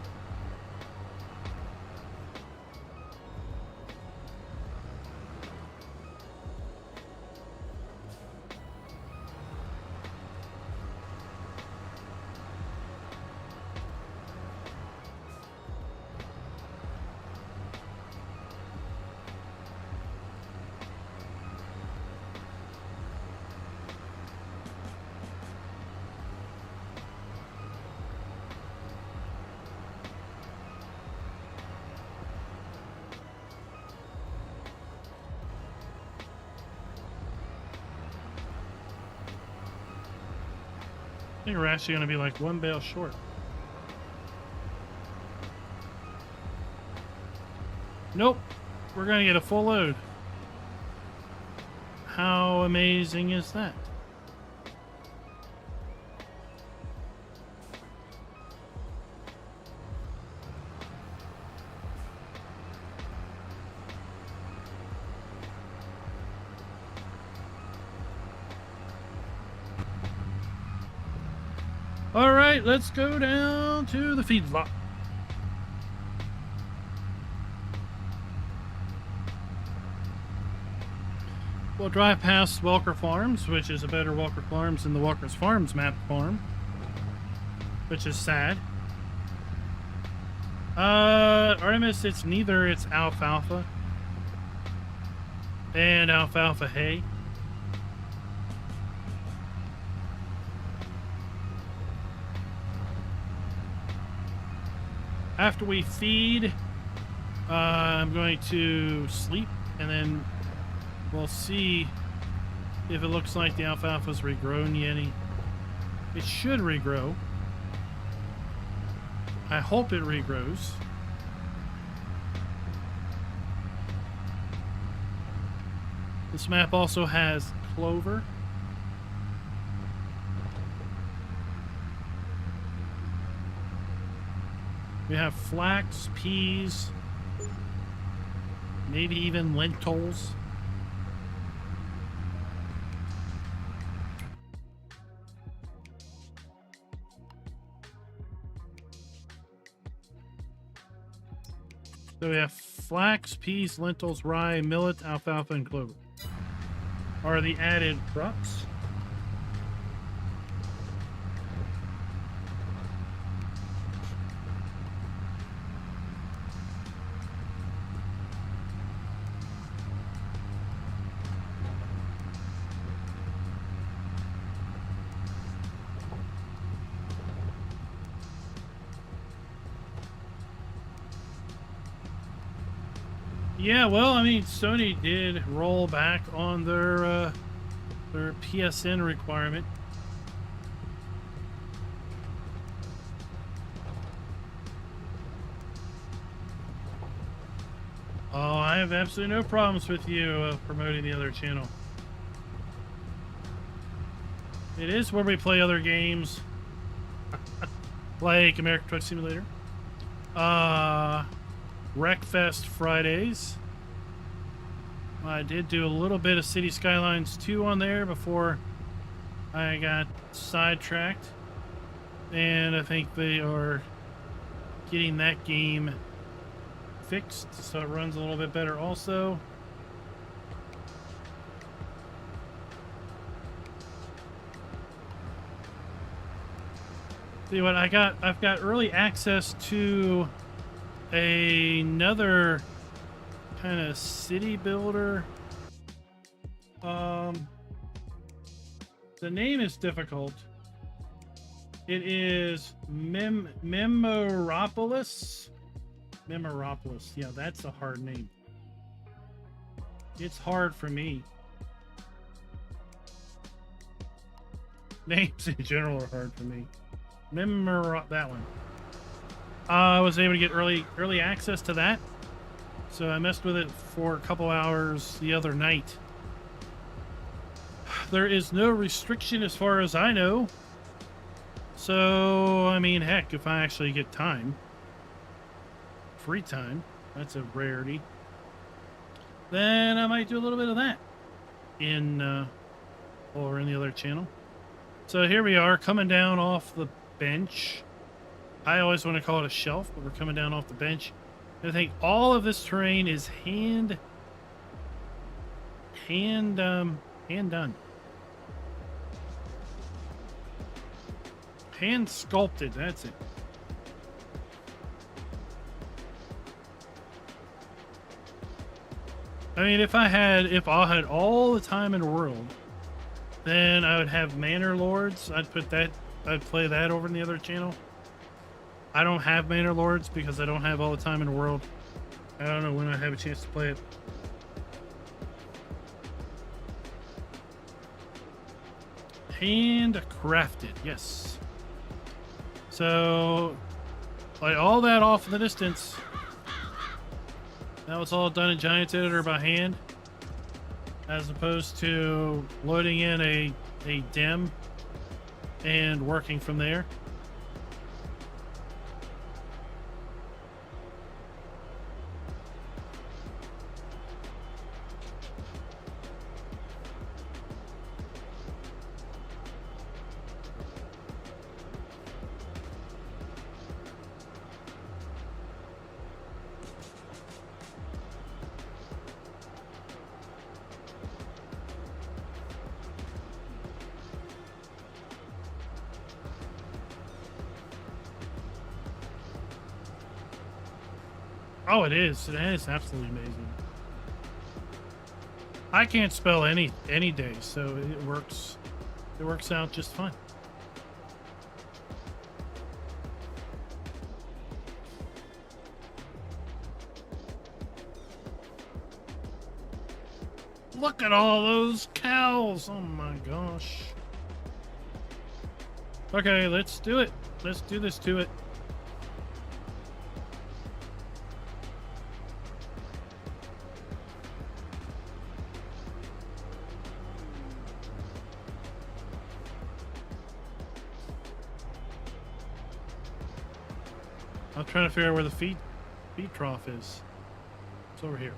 I think we're actually going to be like one bale short. Nope. We're going to get a full load. How amazing is that? All right, let's go down to the feedlot. We'll drive past Welker Farms, which is a better Welker Farms than the Welker's Farms map farm, which is sad. Artemis, it's neither. It's Alfalfa and Alfalfa hay. After we feed, I'm going to sleep, and then we'll see if it looks like the alfalfa's regrown yet. It should regrow. I hope it regrows. This map also has clover. We have flax, peas, maybe even lentils. So we have flax, peas, lentils, rye, millet, alfalfa, and clover are the added crops. Yeah, well, I mean, Sony did roll back on their PSN requirement. Oh, I have absolutely no problems with you promoting the other channel. It is where we play other games, like American Truck Simulator. Wreckfest Fridays. I did do a little bit of City Skylines 2 on there before I got sidetracked. And I think they are getting that game fixed so it runs a little bit better also. See what I've got early access to another kind of city builder. The name is difficult. It is Memoropolis. Yeah, that's a hard name. It's hard for me. Names in general are hard for me. That one. I was able to get early access to that, so I messed with it for a couple hours the other night. There is no restriction as far as I know, so I mean, heck, if I actually get time, free time, that's a rarity, then I might do a little bit of that in or in the other channel. So here we are coming down off the bench. I always want to call it a shelf, but we're coming down off the bench. I think all of this terrain is hand done. Hand sculpted, that's it. I mean, if I had all the time in the world, then I would have Manor Lords. I'd play that over in the other channel. I don't have Manor Lords because I don't have all the time in the world. I don't know when I have a chance to play it. Handcrafted, yes. So, like all that off in the distance. That was all done in Giant Editor by hand, as opposed to loading in a dim and working from there. Oh, it is. It is absolutely amazing. I can't spell any day, so it works. It works out just fine. Look at all those cows. Oh my gosh. Okay, let's do it. Let's do this to it. I'm trying to figure out where the feed trough is. It's over here.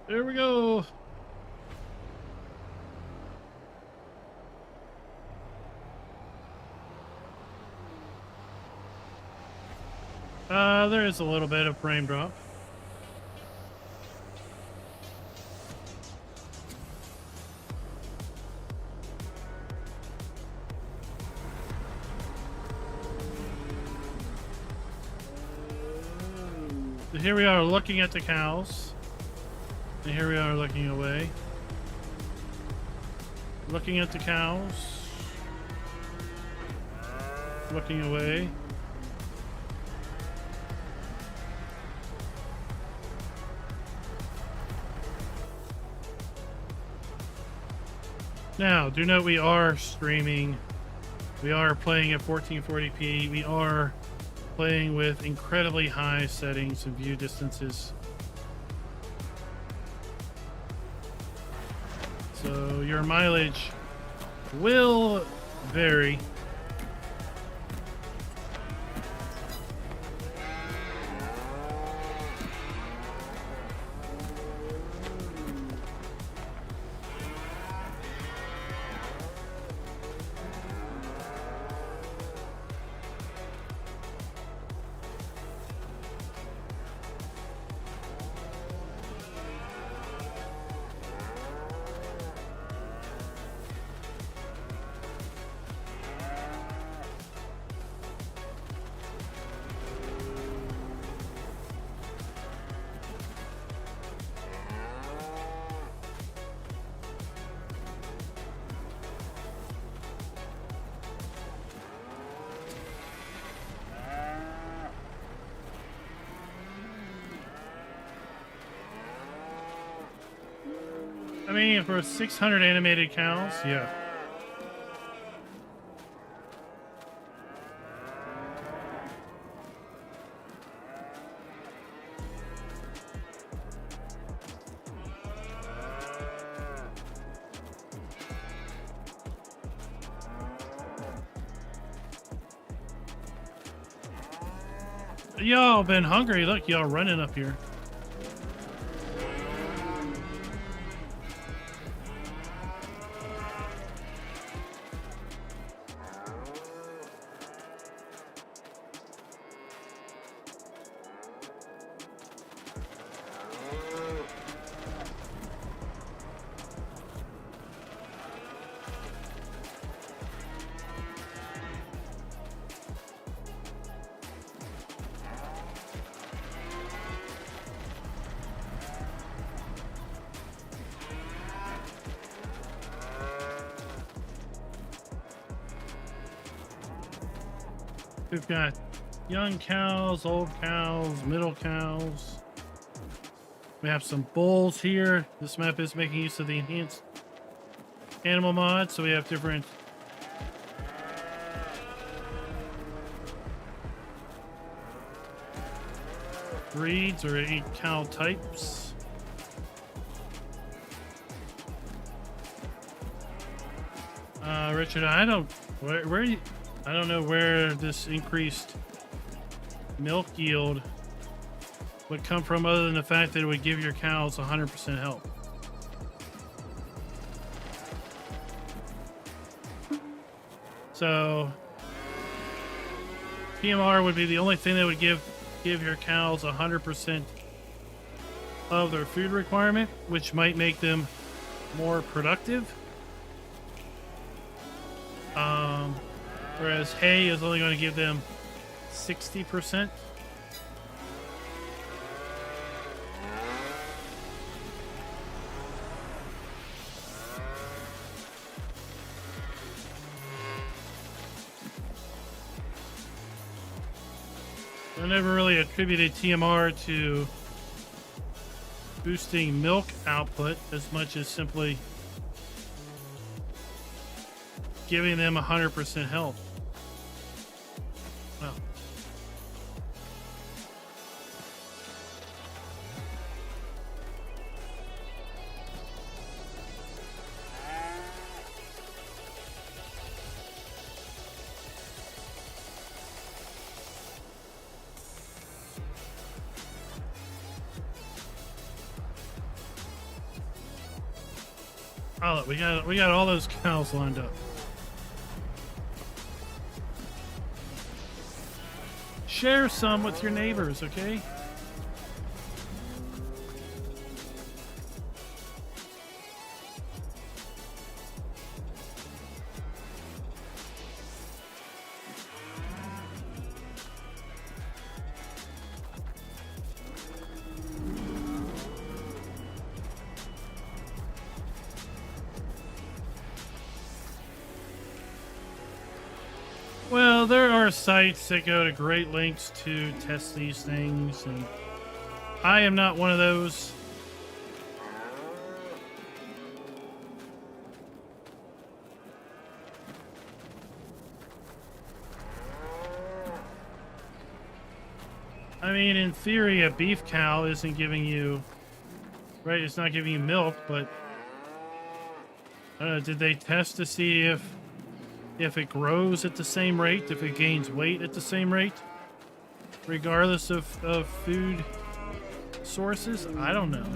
There we go. There is a little bit of frame drop. So here we are looking at the cows. And here we are looking away. Looking at the cows. Looking away. Now, do note we are streaming. We are playing at 1440p. We are playing with incredibly high settings and view distances. So your mileage will vary. I mean, for 600 animated cows, yeah. Y'all been hungry. Look, y'all running up here. We've got young cows, old cows, middle cows. We have some bulls here. This map is making use of the enhanced animal mod, so we have different breeds or cow types. Richard, I don't know where this increased milk yield would come from, other than the fact that it would give your cows 100% health. So PMR would be the only thing that would give your cows 100% of their food requirement, which might make them more productive. Whereas hay is only going to give them 60%. I never really attributed TMR to boosting milk output as much as simply giving them 100% health. Well, oh, look, we got all those cows lined up. Share some with your neighbors, okay? Well, there are sites that go to great lengths to test these things, and I am not one of those. I mean, in theory, a beef cow isn't giving you, right? It's not giving you milk, but did they test to see if it grows at the same rate, if it gains weight at the same rate, regardless of food sources? I don't know.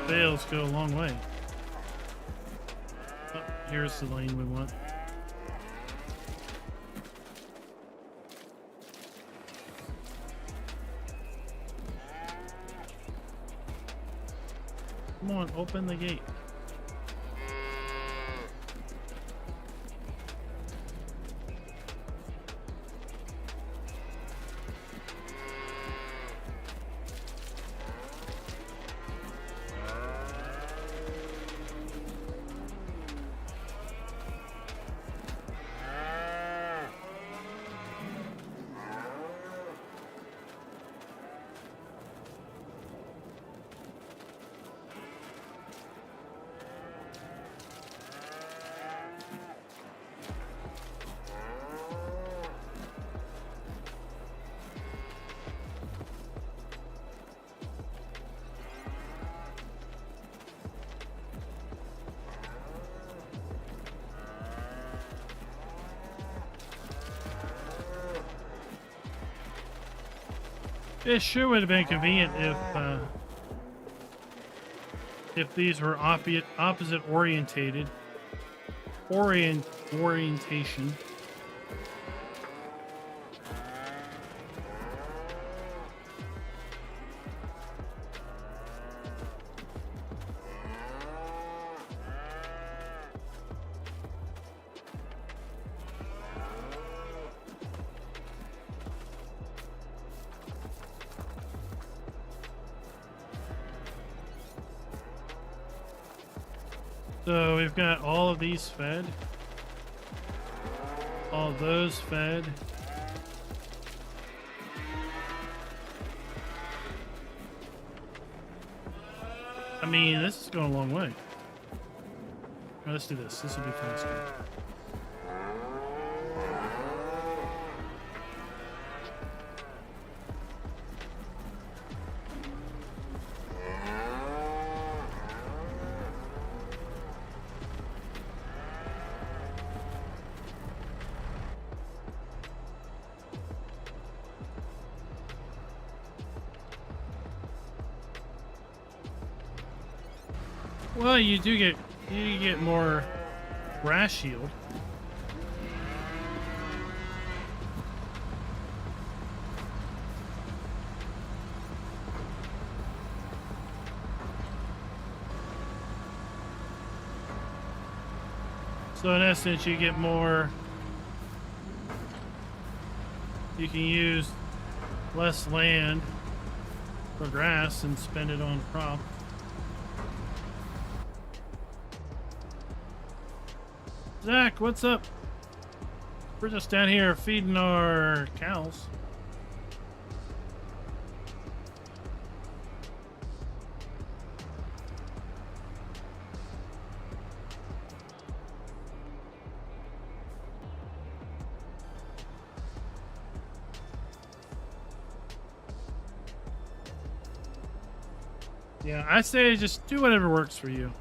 bales go a long way. Oh, here's the lane we want. Come on, open the gate. It sure would have been convenient if these were opposite orientation. So we've got all of these fed. All those fed. I mean, this is going a long way. Right, let's do this. This will be faster. Well, you get more grass yield. So in essence, you get more. You can use less land for grass and spend it on crop. Zach, what's up? We're just down here feeding our cows. Yeah, I say just do whatever works for you.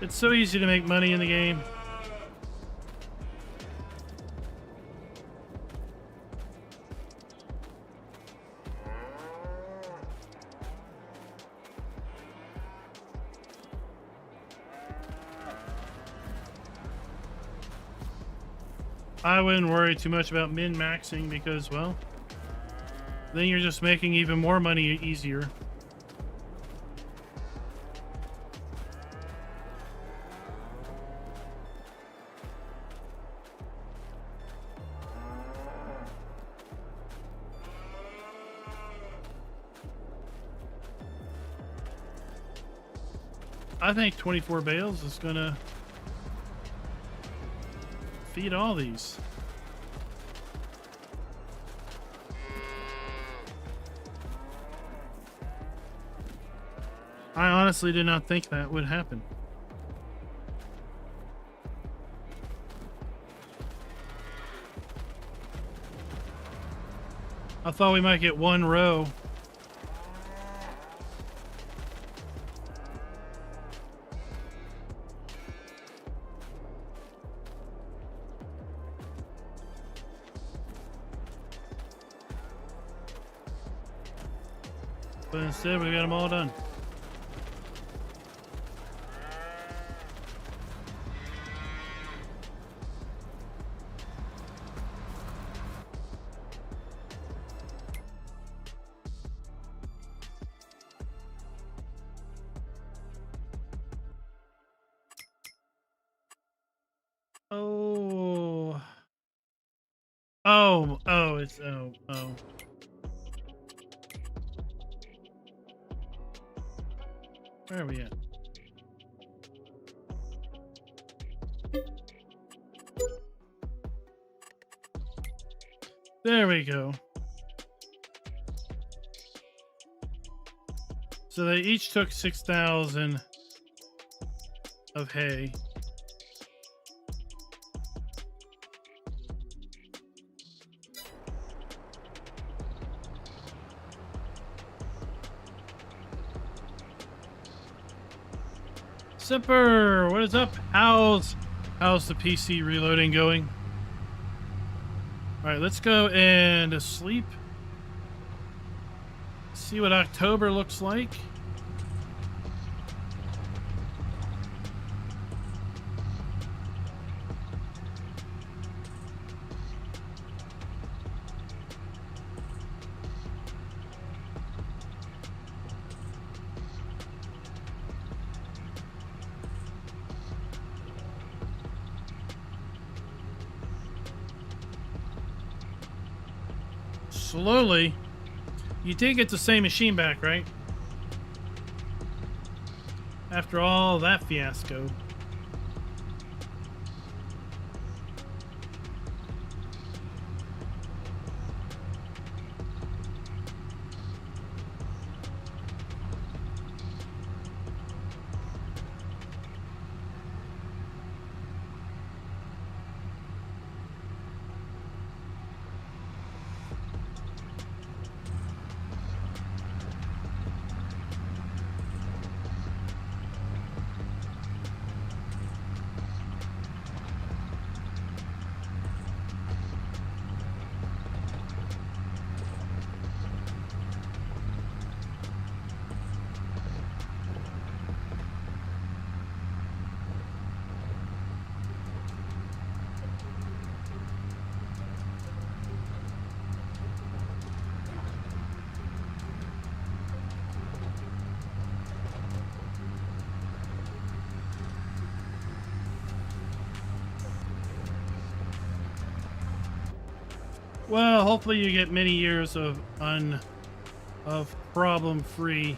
It's so easy to make money in the game. I wouldn't worry too much about min-maxing because, well, then you're just making even more money easier. I think 24 bales is gonna feed all these. I honestly did not think that would happen. I thought we might get one row. But instead, we got them all done. Oh. Oh, it's, oh. Where are we at? There we go. So they each took 6,000 of hay. Zipper, what is up? How's the PC reloading going? All right, let's go and sleep. See what October looks like. Slowly. You did get the same machine back, right? After all that fiasco. Well, hopefully you get many years of problem-free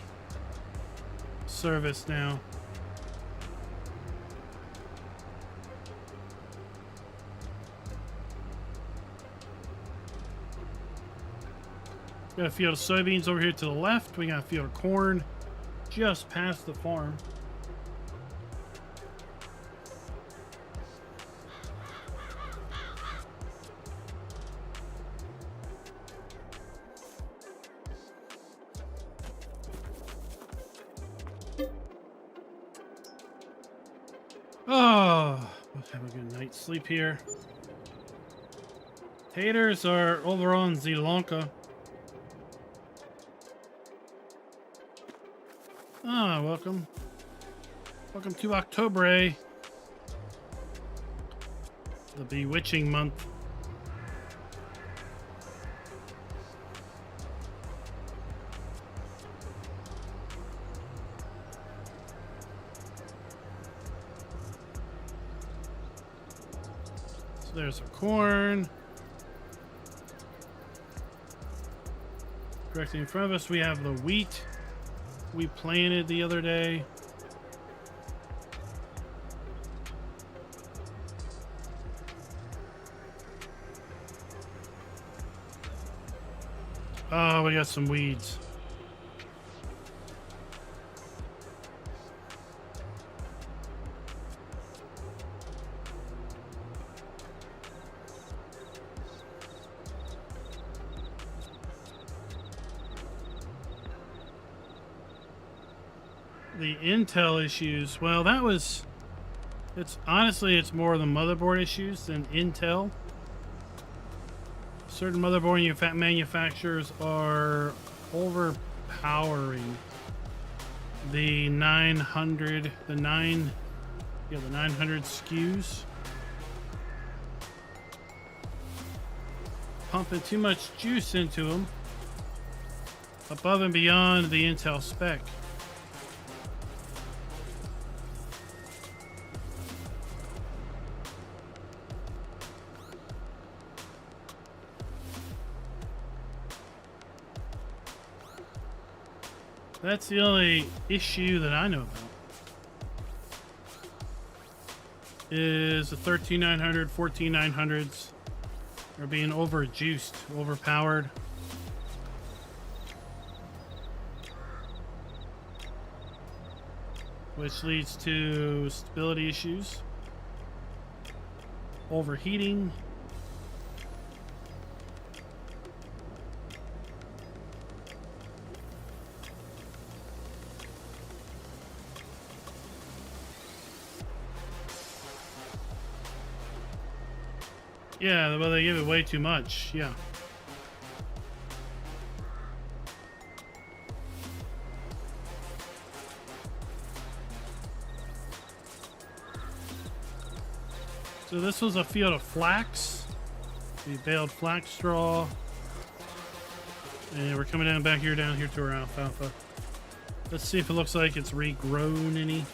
service now. Got a field of soybeans over here to the left. We got a field of corn just past the farm. Oh, let's have a good night's sleep here. Taters are over on Sri Lanka. Ah, welcome. Welcome to October, the bewitching month. So there's our corn. Directly in front of us, we have the wheat we planted the other day. Oh, we got some weeds. The Intel issues, well, it's honestly, it's more the motherboard issues than Intel. Certain motherboard manufacturers are powering the 900, the 900 SKUs. Pumping too much juice into them above and beyond the Intel spec. That's the only issue that I know about. Is the 13900, 14900s are being overjuiced, overpowered. Which leads to stability issues, overheating. Yeah, well, they give it way too much. Yeah. So this was a field of flax. We baled flax straw. And we're coming down back here, down here to our alfalfa. Let's see if it looks like it's regrown any.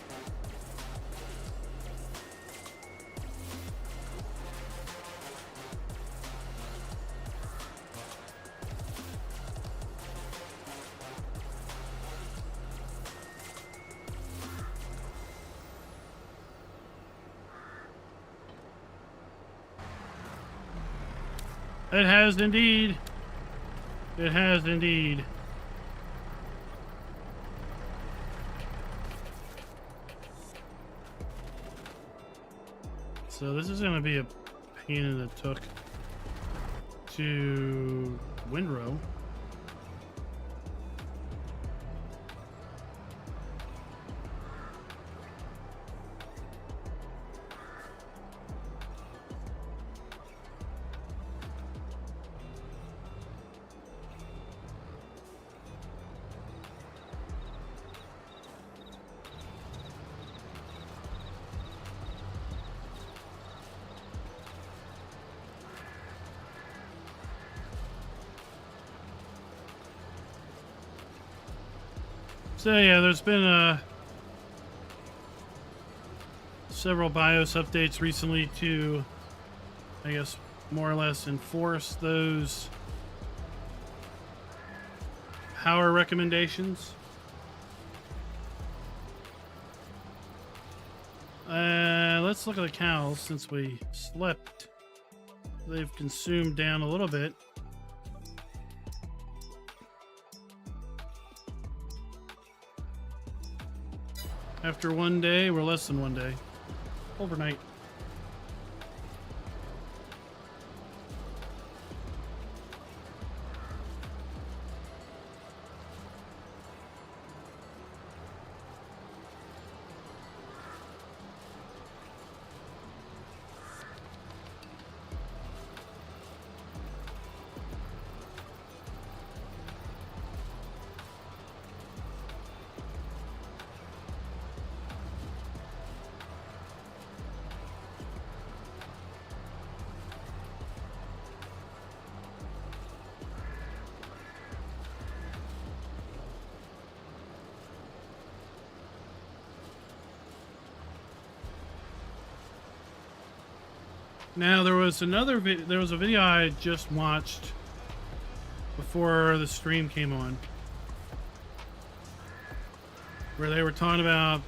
It has indeed. It has indeed. So this is going to be a pain in the tuck to windrow. So yeah, there's been several BIOS updates recently to, I guess, more or less enforce those power recommendations. Let's look at the cows. Since we slept, they've consumed down a little bit. After one day, or less than one day, overnight. Now there was another there was a video I just watched before the stream came on where they were talking about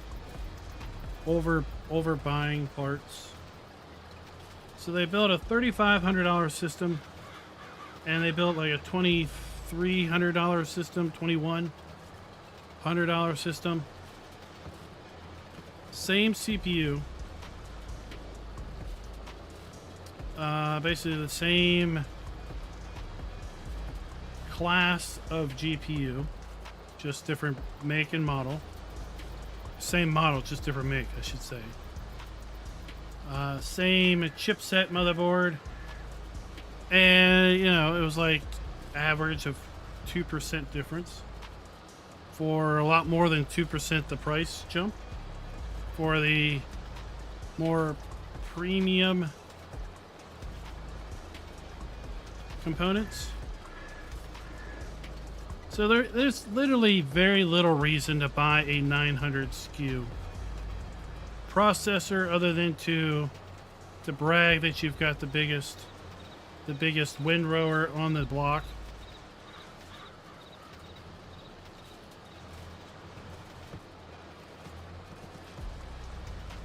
overbuying parts. So they built a $3,500 system and they built like a $2,300 system, $2,100 system. Same CPU. Basically the same class of GPU, just different make and model. Same model, just different make, I should say. Same chipset motherboard. And, you know, it was like average of 2% difference. for a lot more than 2% the price jump for the more premium components. So there's literally very little reason to buy a 900 SKU processor other than to brag that you've got the biggest windrower on the block.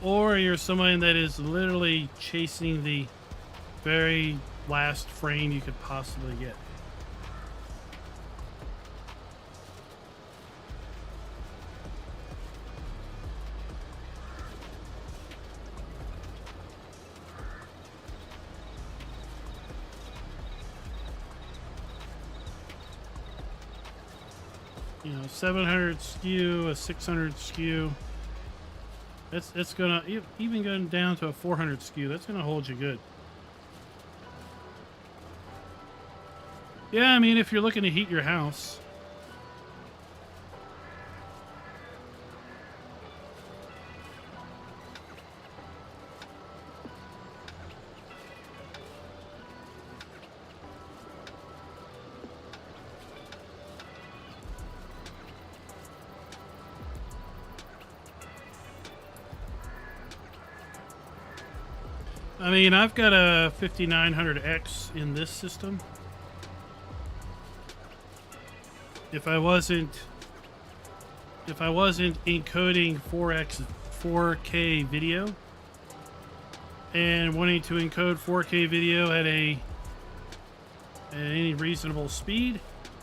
Or you're someone that is literally chasing the very last frame you could possibly get. You know, 700 SKU, a 600 SKU. It's gonna, even going down to a 400 SKU, that's gonna hold you good. Yeah, I mean, if you're looking to heat your house. I mean, I've got a 5900X in this system. If I wasn't encoding 4K video and wanting to encode 4K video at any reasonable speed,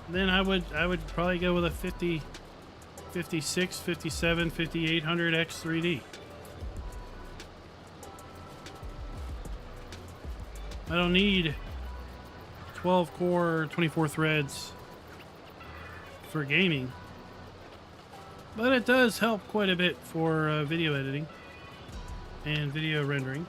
then I would probably go with a 56, 57, 5800X 3D. I don't need 12 core, 24 threads for gaming, but it does help quite a bit for video editing and video rendering.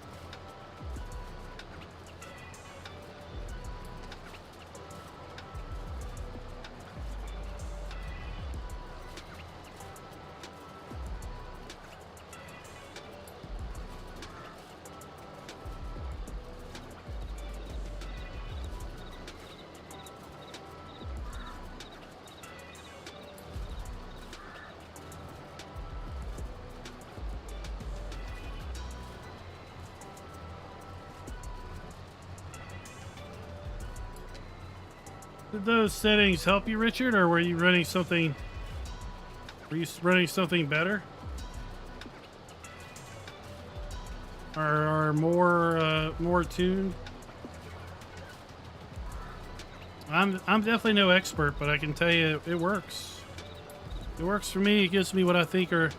Did those settings help you, Richard, or were you running something? Were you running something better, or more tuned? I'm definitely no expert, but I can tell you it works. It works for me. It gives me what I think are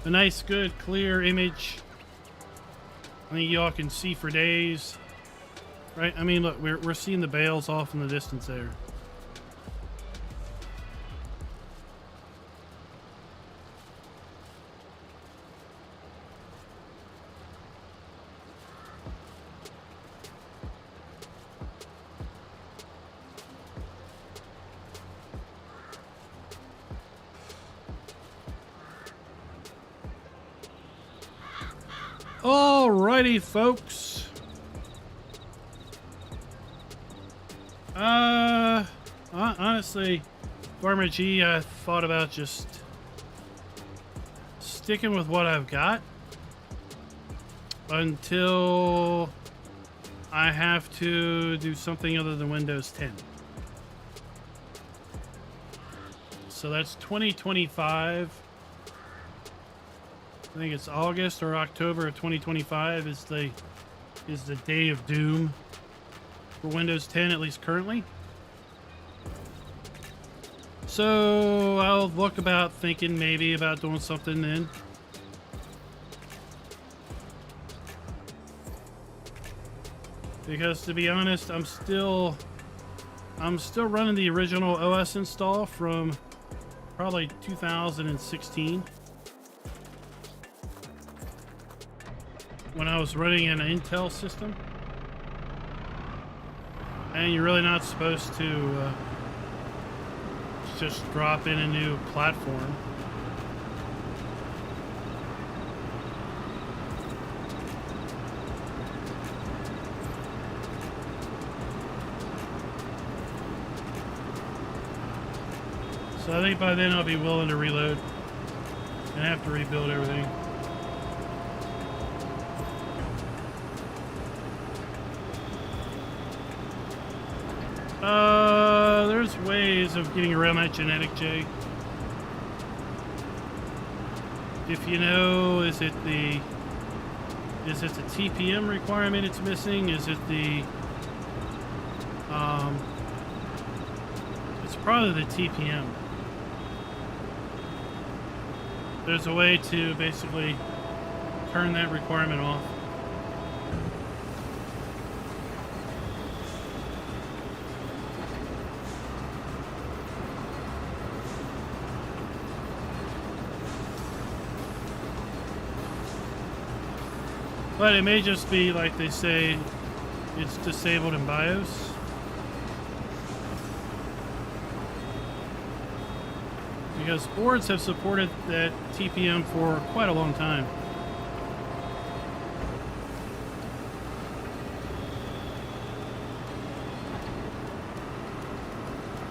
a nice, good, clear image. I think y'all can see for days. Right? I mean, look, we're seeing the bales off in the distance there. Alrighty, folks. Honestly, Farmer G, I thought about just sticking with what I've got until I have to do something other than Windows 10. So that's 2025. I think it's August or October of 2025 is the day of doom for Windows 10, at least currently. So I'll look about thinking maybe about doing something then. Because to be honest, I'm still running the original OS install from probably 2016. When I was running an Intel system. And you're really not supposed to just drop in a new platform. So I think by then I'll be willing to reload and have to rebuild everything. There's ways of getting around that genetic J. If you know, is it the TPM requirement it's missing? Is it the it's probably the TPM. There's a way to basically turn that requirement off. But it may just be like they say, it's disabled in BIOS. Because boards have supported that TPM for quite a long time.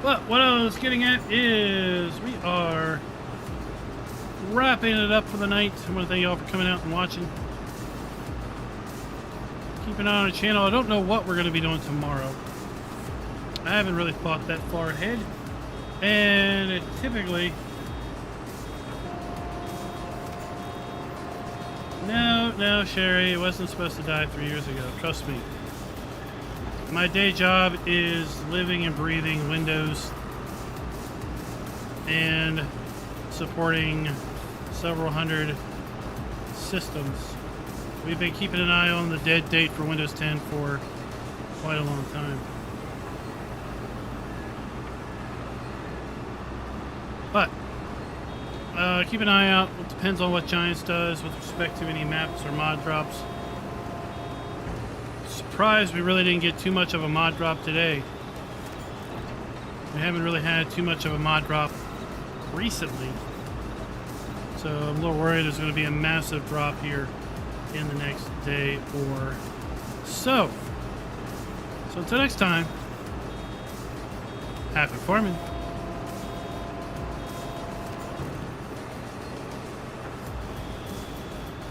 But what I was getting at is we are wrapping it up for the night. I want to thank you all for coming out and watching. Keep an eye on the channel. I don't know what we're going to be doing tomorrow. I haven't really thought that far ahead. And it typically... No, Sherry, it wasn't supposed to die 3 years ago. Trust me. My day job is living and breathing Windows and supporting several hundred systems. We've been keeping an eye on the dead date for Windows 10 for quite a long time. But keep an eye out. It depends on what Giants does with respect to any maps or mod drops. Surprised we really didn't get too much of a mod drop today. We haven't really had too much of a mod drop recently. So I'm a little worried there's going to be a massive drop here in the next day or so. So until next time, happy farming.